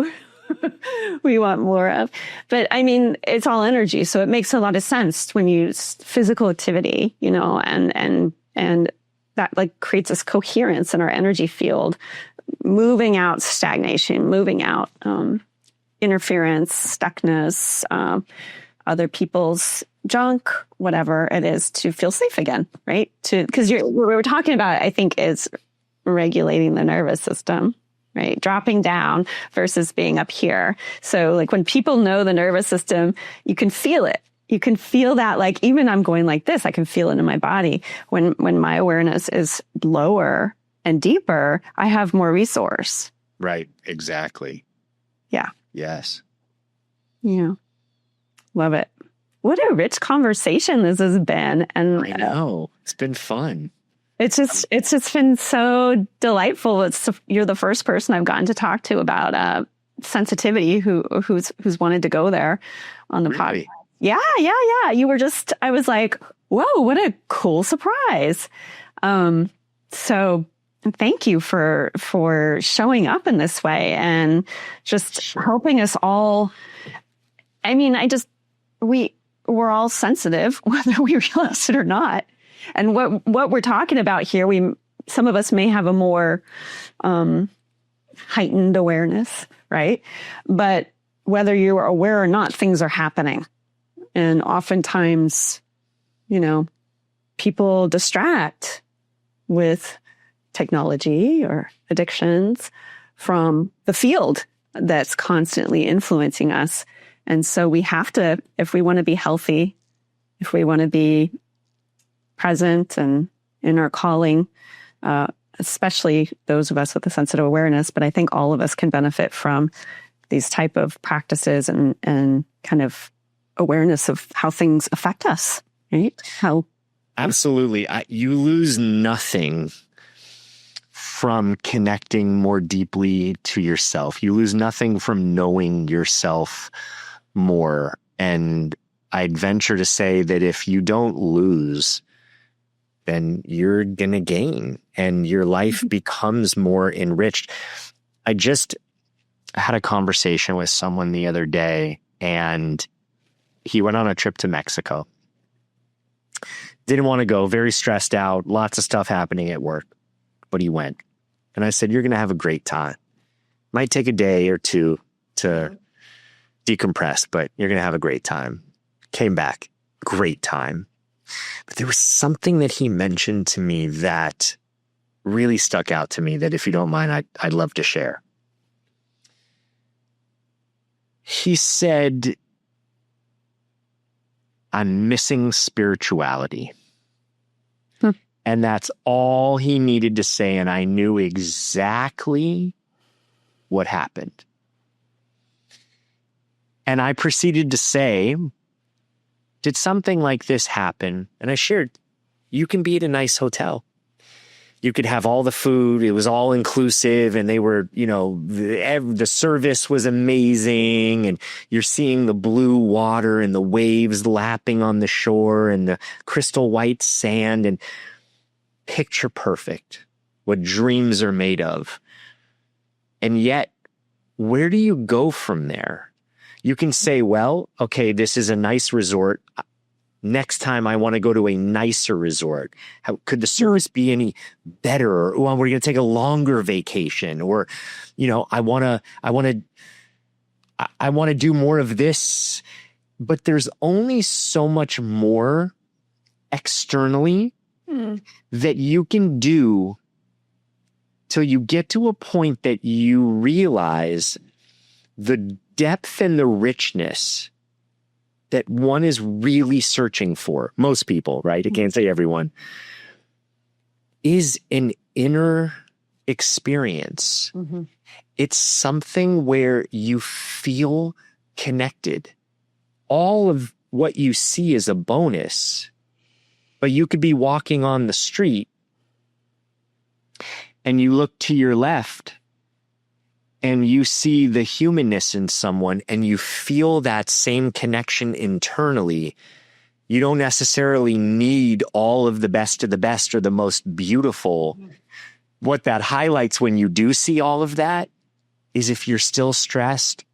Speaker 1: we want more of. But I mean, it's all energy. So it makes a lot of sense when you use physical activity, you know, and that like creates this coherence in our energy field, moving out stagnation, moving out interference, stuckness, other people's junk, whatever it is, to feel safe again, right? Because what we're talking about, I think, is regulating the nervous system, right? Dropping down versus being up here. So like when people know the nervous system, you can feel it. You can feel that, like, even I'm going like this, I can feel it in my body. When my awareness is lower and deeper, I have more resource.
Speaker 2: Right. Exactly.
Speaker 1: Yeah.
Speaker 2: Yes.
Speaker 1: Yeah. Love it. What a rich conversation this has been. And
Speaker 2: I know. It's been fun.
Speaker 1: It's just been so delightful. You're the first person I've gotten to talk to about sensitivity who's wanted to go there on the podcast. Yeah. You were I was like, whoa, what a cool surprise. So thank you for showing up in this way and just helping us all. I mean, we're all sensitive, whether we realize it or not. And what we're talking about here, some of us may have a more heightened awareness, right? But whether you are aware or not, things are happening. And oftentimes, you know, people distract with technology or addictions from the field that's constantly influencing us. And so we have to, if we want to be healthy, if we want to be present and in our calling, especially those of us with a sensitive awareness, but I think all of us can benefit from these type of practices and kind of awareness of how things affect us, right?
Speaker 2: Absolutely. You lose nothing from connecting more deeply to yourself. You lose nothing from knowing yourself more. And I'd venture to say that if you don't lose, then you're going to gain and your life becomes more enriched. I just had a conversation with someone the other day, and he went on a trip to Mexico. Didn't want to go, very stressed out, lots of stuff happening at work, but he went. And I said, you're going to have a great time. Might take a day or two to decompress, but you're going to have a great time. Came back, great time. But there was something that he mentioned to me that really stuck out to me that, if you don't mind, I'd love to share. He said, I'm missing spirituality. And that's all he needed to say. And I knew exactly what happened. And I proceeded to say, did something like this happen? And I shared, you can be at a nice hotel. You could have all the food. It was all inclusive. And they were, you know, the service was amazing. And you're seeing the blue water and the waves lapping on the shore and the crystal white sand, and picture perfect, what dreams are made of. And yet, where do you go from there? You can say, well, okay, this is a nice resort. Next time I want to go to a nicer resort. How could the service be any better? Or, well, we're going to take a longer vacation, or, you know, I want to do more of this. But there's only so much more externally that you can do till you get to a point that you realize the depth and the richness that one is really searching for. Most people, right? I can't say everyone. Is an inner experience. Mm-hmm. It's something where you feel connected. All of what you see is a bonus, but you could be walking on the street and you look to your left and you see the humanness in someone and you feel that same connection internally. You don't necessarily need all of the best of the best or the most beautiful. What that highlights when you do see all of that is if you're still stressed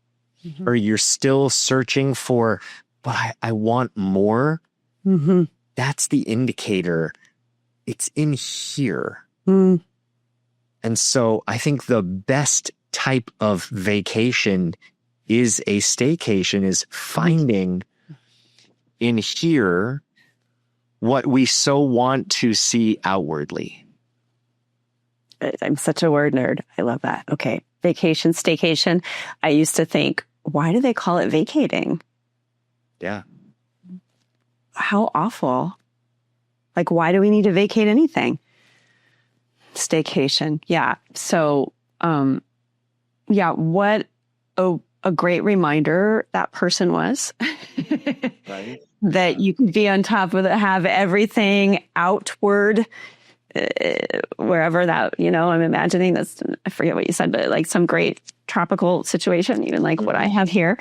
Speaker 2: or you're still searching for, but I want more. That's the indicator. It's in here. And so I think the best type of vacation is a staycation, is finding in here what we so want to see outwardly.
Speaker 1: I'm such a word nerd. I love that. Okay. Vacation, staycation. I used to think, why do they call it vacating?
Speaker 2: Yeah.
Speaker 1: How awful. Like, why do we need to vacate anything? Staycation. Yeah. So, what a great reminder that person was.
Speaker 2: Right.
Speaker 1: That you can be on top of it, have everything outward, wherever that, I'm imagining this, I forget what you said, but like some great tropical situation, even like what I have here.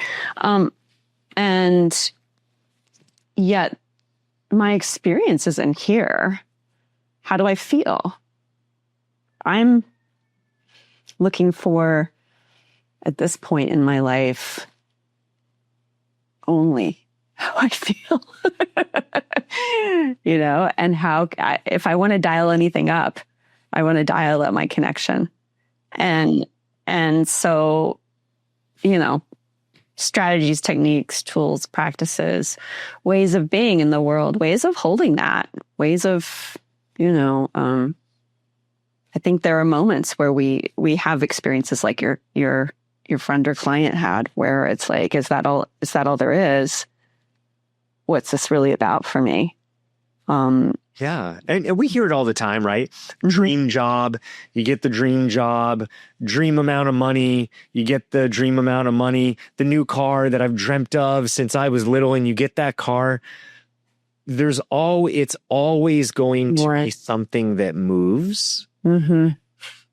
Speaker 1: And yet my experience is in here. How do I feel? I'm looking for, at this point in my life, only how I feel, and how, if I want to dial anything up, I want to dial up my connection. And so, strategies, techniques, tools, practices, ways of being in the world, ways of holding that, ways of, I think there are moments where we have experiences like your friend or client had, where it's like, is that all there is? What's this really about for me?
Speaker 2: Yeah. And we hear it all the time, right? Dream job, you get the dream job, dream amount of money, you get the dream amount of money, the new car that I've dreamt of since I was little, and you get that car. It's always going to be something that moves. And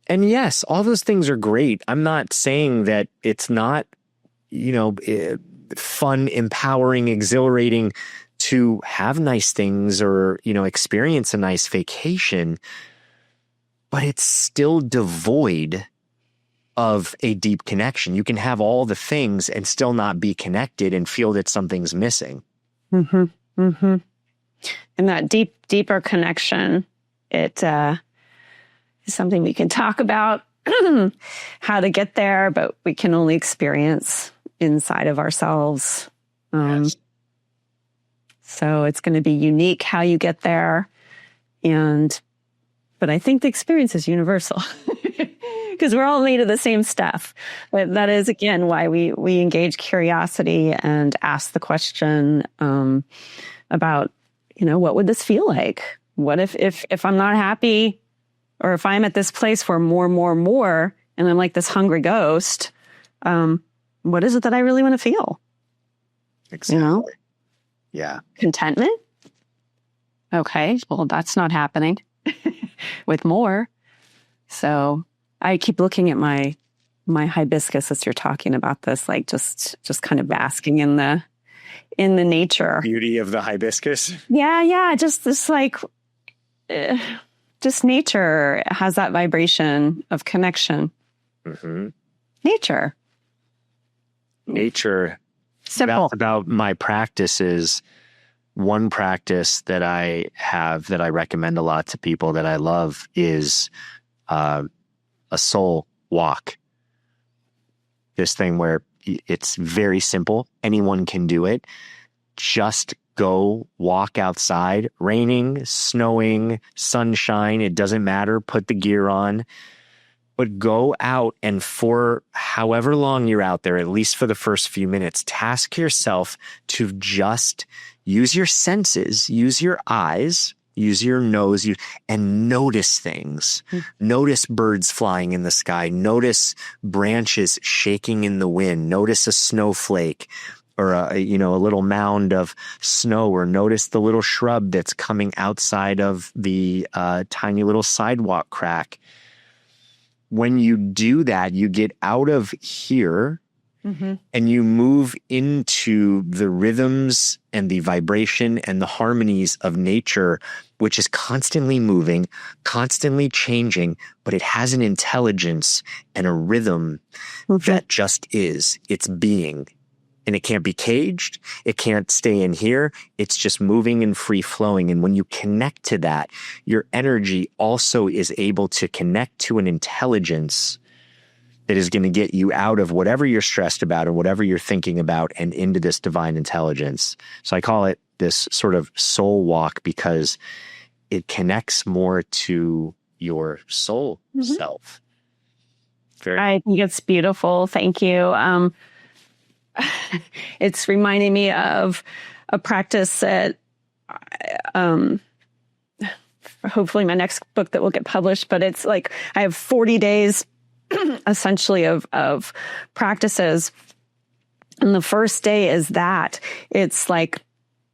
Speaker 2: yes, all those things are great. I'm not saying that it's not, fun, empowering, exhilarating to have nice things or, experience a nice vacation, but it's still devoid of a deep connection. You can have all the things and still not be connected and feel that something's missing.
Speaker 1: And that deeper connection, it is something we can talk about how to get there, but we can only experience inside of ourselves.
Speaker 2: Yes.
Speaker 1: So it's going to be unique how you get there. But I think the experience is universal because we're all made of the same stuff. But that is, again, why we engage curiosity and ask the question about, what would this feel like? What if I'm not happy, or if I'm at this place for more, and I'm like this hungry ghost, what is it that I really want to feel?
Speaker 2: Exactly. Yeah.
Speaker 1: Contentment? Okay, well, that's not happening with more. So I keep looking at my hibiscus as you're talking about this, like just kind of basking in the nature.
Speaker 2: Beauty of the hibiscus.
Speaker 1: Yeah. Just this just nature has that vibration of connection. Nature. Simple.
Speaker 2: About my practices. One practice that I have that I recommend a lot to people that I love is a soul walk. This thing where it's very simple. Anyone can do it. Just go walk outside, raining, snowing, sunshine. It doesn't matter. Put the gear on. But go out, and for however long you're out there, at least for the first few minutes, task yourself to just use your senses, use your eyes, use your nose, and notice things. Notice birds flying in the sky. Notice branches shaking in the wind. Notice a snowflake or a little mound of snow, or notice the little shrub that's coming outside of the tiny little sidewalk crack. When you do that, you get out of here and you move into the rhythms and the vibration and the harmonies of nature, which is constantly moving, constantly changing, but it has an intelligence and a rhythm that just is. It's being. And it can't be caged. It can't stay in here. It's just moving and free flowing. And when you connect to that, your energy also is able to connect to an intelligence that is going to get you out of whatever you're stressed about or whatever you're thinking about and into this divine intelligence. So I call it this sort of soul walk because it connects more to your soul self.
Speaker 1: I think it's beautiful. Thank you. It's reminding me of a practice that hopefully my next book that will get published, but it's like I have 40 days essentially of practices. And the first day is that it's like,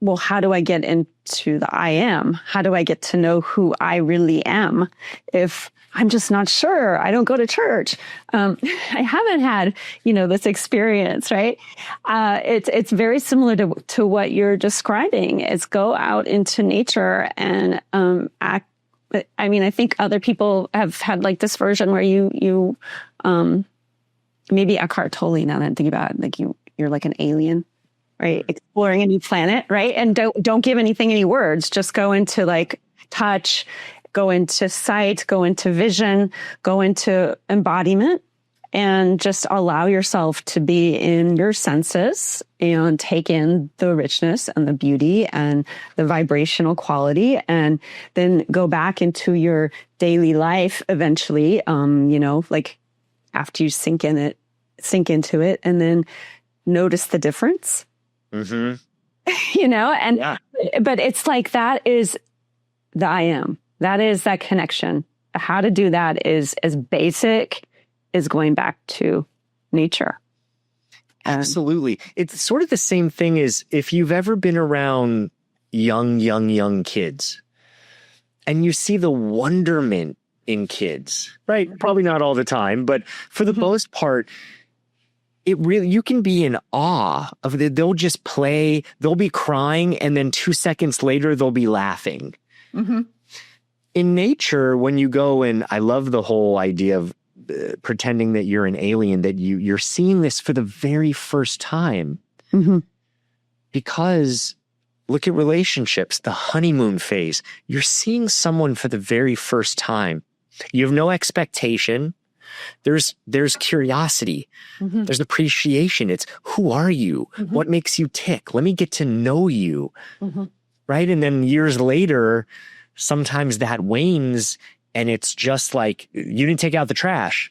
Speaker 1: well, how do I get into the I am? How do I get to know who I really am if I'm just not sure? I don't go to church. I haven't had, this experience, right? It's very similar to what you're describing. It's go out into nature and act. I mean, I think other people have had like this version where you maybe Eckhart Tolle, now that I'm thinking about it, like you're like an alien, right? Exploring a new planet, right? And don't give anything any words. Just go into like touch, go into sight, go into vision, go into embodiment, and just allow yourself to be in your senses and take in the richness and the beauty and the vibrational quality, and then go back into your daily life eventually, like after you sink into it, and then notice the difference. But it's like that is the I am. That is that connection. How to do that is as basic as going back to nature.
Speaker 2: Absolutely. It's sort of the same thing as if you've ever been around young kids and you see the wonderment in kids, right? Probably not all the time, but for the most part, you can be in awe of it. They'll just play, they'll be crying, and then 2 seconds later, they'll be laughing. In nature, when you go, and I love the whole idea of pretending that you're an alien, that you're seeing this for the very first time. Because look at relationships, the honeymoon phase. You're seeing someone for the very first time. You have no expectation. There's curiosity. There's appreciation. It's who are you? What makes you tick? Let me get to know you. Right? And then years later, sometimes that wanes, and it's just like, you didn't take out the trash,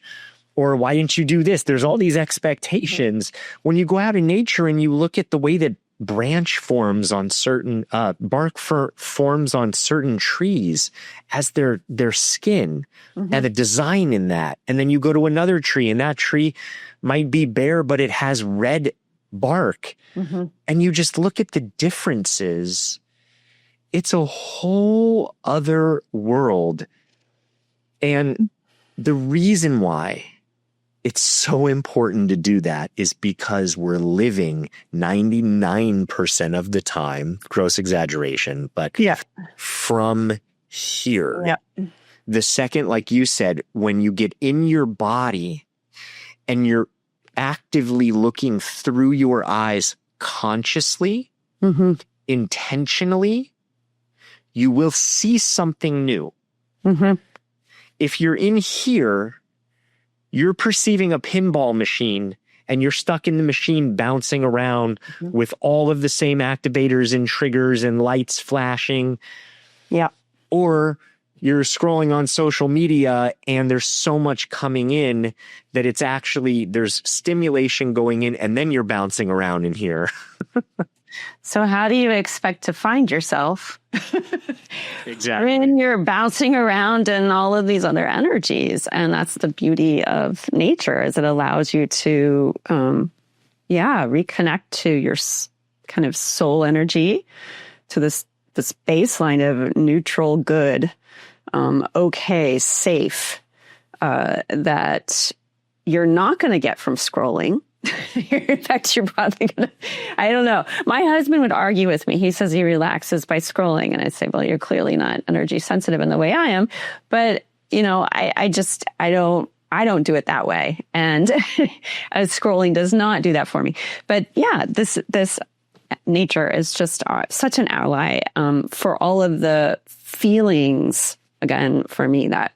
Speaker 2: or why didn't you do this? There's all these expectations. When you go out in nature and you look at the way that branch forms on certain, bark forms on certain trees as their skin, and the design in that. And then you go to another tree, and that tree might be bare, but it has red bark. And you just look at the differences. It's a whole other world. And the reason why it's so important to do that is because we're living 99% of the time, gross exaggeration, but from here. The second, like you said, when you get in your body and you're actively looking through your eyes consciously, intentionally, you will see something new. If you're in here, you're perceiving a pinball machine and you're stuck in the machine bouncing around with all of the same activators and triggers and lights flashing. Or you're scrolling on social media and there's so much coming in that it's actually, there's stimulation going in, and then you're bouncing around in here.
Speaker 1: So how do you expect to find yourself?
Speaker 2: Exactly.
Speaker 1: When you're bouncing around in all of these other energies. And that's the beauty of nature, is it allows you to, reconnect to your kind of soul energy, to this baseline of neutral, good, okay, safe, that you're not going to get from scrolling. In fact, you're probably gonna, I don't know. My husband would argue with me. He says he relaxes by scrolling. And I'd say, well, you're clearly not energy sensitive in the way I am. But, I don't do it that way. And scrolling does not do that for me. But yeah, this nature is just such an ally for all of the feelings, again, for me, that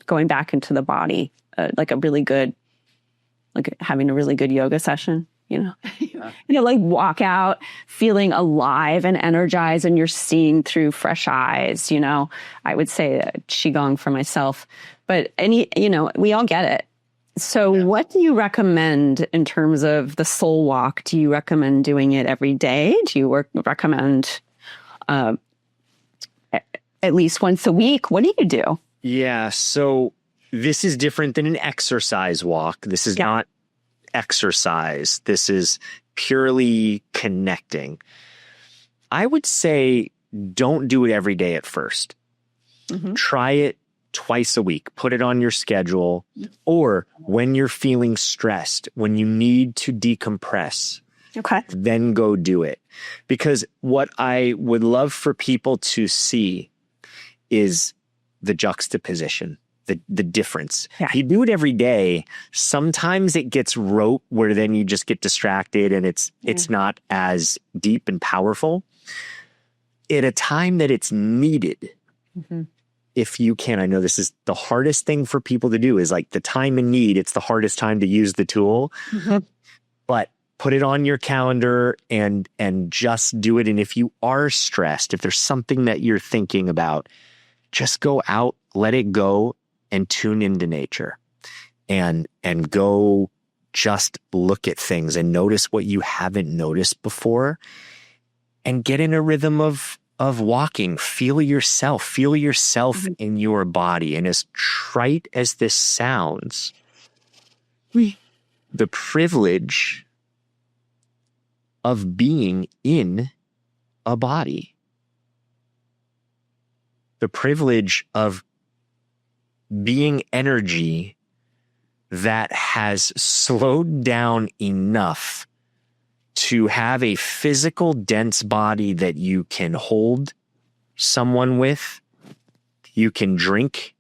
Speaker 1: going back into the body, like having a really good yoga session, like walk out feeling alive and energized, and you're seeing through fresh eyes, I would say Qigong for myself, but we all get it. So what do you recommend in terms of the soul walk? Do you recommend doing it every day? Do you recommend at least once a week? What do you do?
Speaker 2: Yeah. So this is different than an exercise walk. This is not exercise. This is purely connecting. I would say don't do it every day at first. Mm-hmm. Try it twice a week. Put it on your schedule, or when you're feeling stressed, when you need to decompress, then go do it. Because what I would love for people to see is the juxtaposition, the difference. Yeah. If you do it every day, sometimes it gets rote where then you just get distracted and it's not as deep and powerful. At a time that it's needed, if you can, I know this is the hardest thing for people to do, is like the time in need. It's the hardest time to use the tool, but put it on your calendar and just do it. And if you are stressed, if there's something that you're thinking about, just go out, let it go, and tune into nature and go just look at things and notice what you haven't noticed before, and get in a rhythm of walking. Feel yourself in your body. And as trite as this sounds, the privilege of being in a body, the privilege of being energy that has slowed down enough to have a physical, dense body that you can hold someone with, you can drink,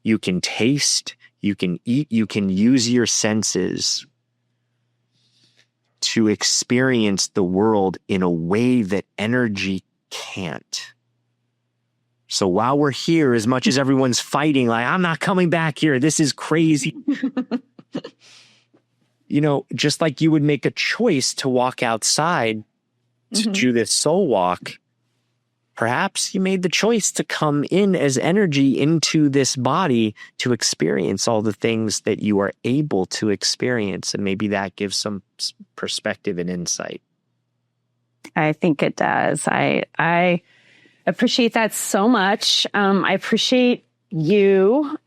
Speaker 2: you can taste, you can eat, you can use your senses to experience the world in a way that energy can't. So while we're here, as much as everyone's fighting, like, I'm not coming back here, this is crazy. Just like you would make a choice to walk outside to do this soul walk, perhaps you made the choice to come in as energy into this body to experience all the things that you are able to experience. And maybe that gives some perspective and insight.
Speaker 1: I think it does. I appreciate that so much. I appreciate you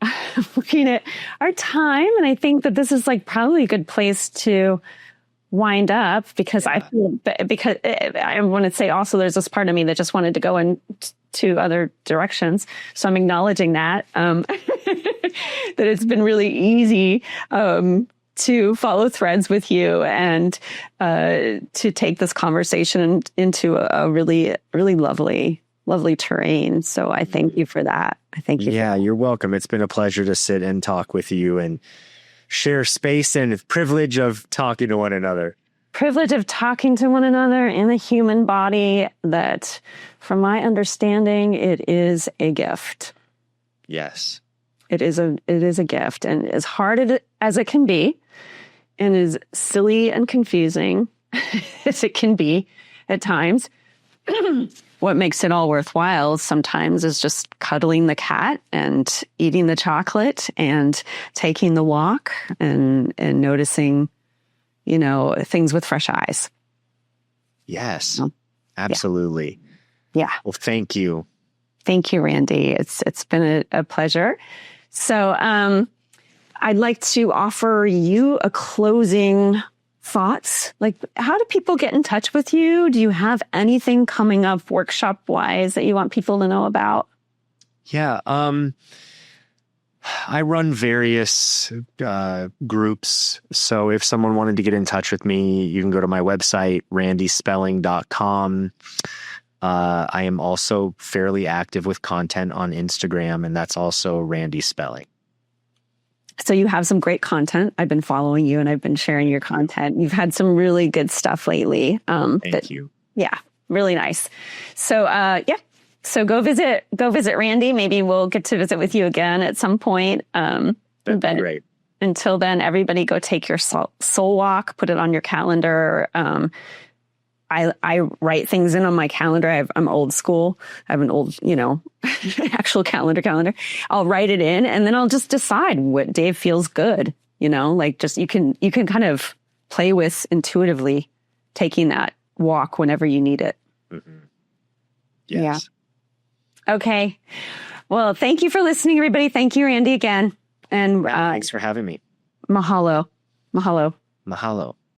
Speaker 1: looking at our time. And I think that this is probably a good place to wind up, because I want to say also there's this part of me that just wanted to go in to other directions. So I'm acknowledging that, that it's been really easy, to follow threads with you and, to take this conversation into a really, really lovely terrain. So I thank you for that. I thank you.
Speaker 2: Yeah, you're welcome. It's been a pleasure to sit and talk with you and share space and privilege of talking to one another.
Speaker 1: Privilege of talking to one another in a human body that, from my understanding, it is a gift.
Speaker 2: Yes.
Speaker 1: It is a gift. And as hard as it can be, and as silly and confusing as it can be at times, what makes it all worthwhile sometimes is just cuddling the cat and eating the chocolate and taking the walk and noticing, things with fresh eyes.
Speaker 2: Yes, absolutely.
Speaker 1: Yeah.
Speaker 2: Well, thank you.
Speaker 1: Thank you, Randy. It's been a pleasure. So I'd like to offer you a closing thoughts. How do people get in touch with you? Do you have anything coming up workshop wise that you want people to know about?
Speaker 2: Yeah. I run various groups. So if someone wanted to get in touch with me, you can go to my website, randyspelling.com. I am also fairly active with content on Instagram, and that's also Randy Spelling.
Speaker 1: So you have some great content. I've been following you and I've been sharing your content. You've had some really good stuff lately.
Speaker 2: Thank you.
Speaker 1: Yeah, really nice. So yeah. So go visit Randy. Maybe we'll get to visit with you again at some point.
Speaker 2: That'd be great.
Speaker 1: Until then, everybody go take your soul walk, put it on your calendar. I write things in on my calendar. I'm old school. I have an old, actual calendar. I'll write it in and then I'll just decide what day feels good. Like just you can kind of play with intuitively taking that walk whenever you need it.
Speaker 2: Mm-hmm. Yes.
Speaker 1: Yeah. Okay. Well, thank you for listening, everybody. Thank you, Randy, again. And
Speaker 2: thanks for having me.
Speaker 1: Mahalo. Mahalo.
Speaker 2: Mahalo.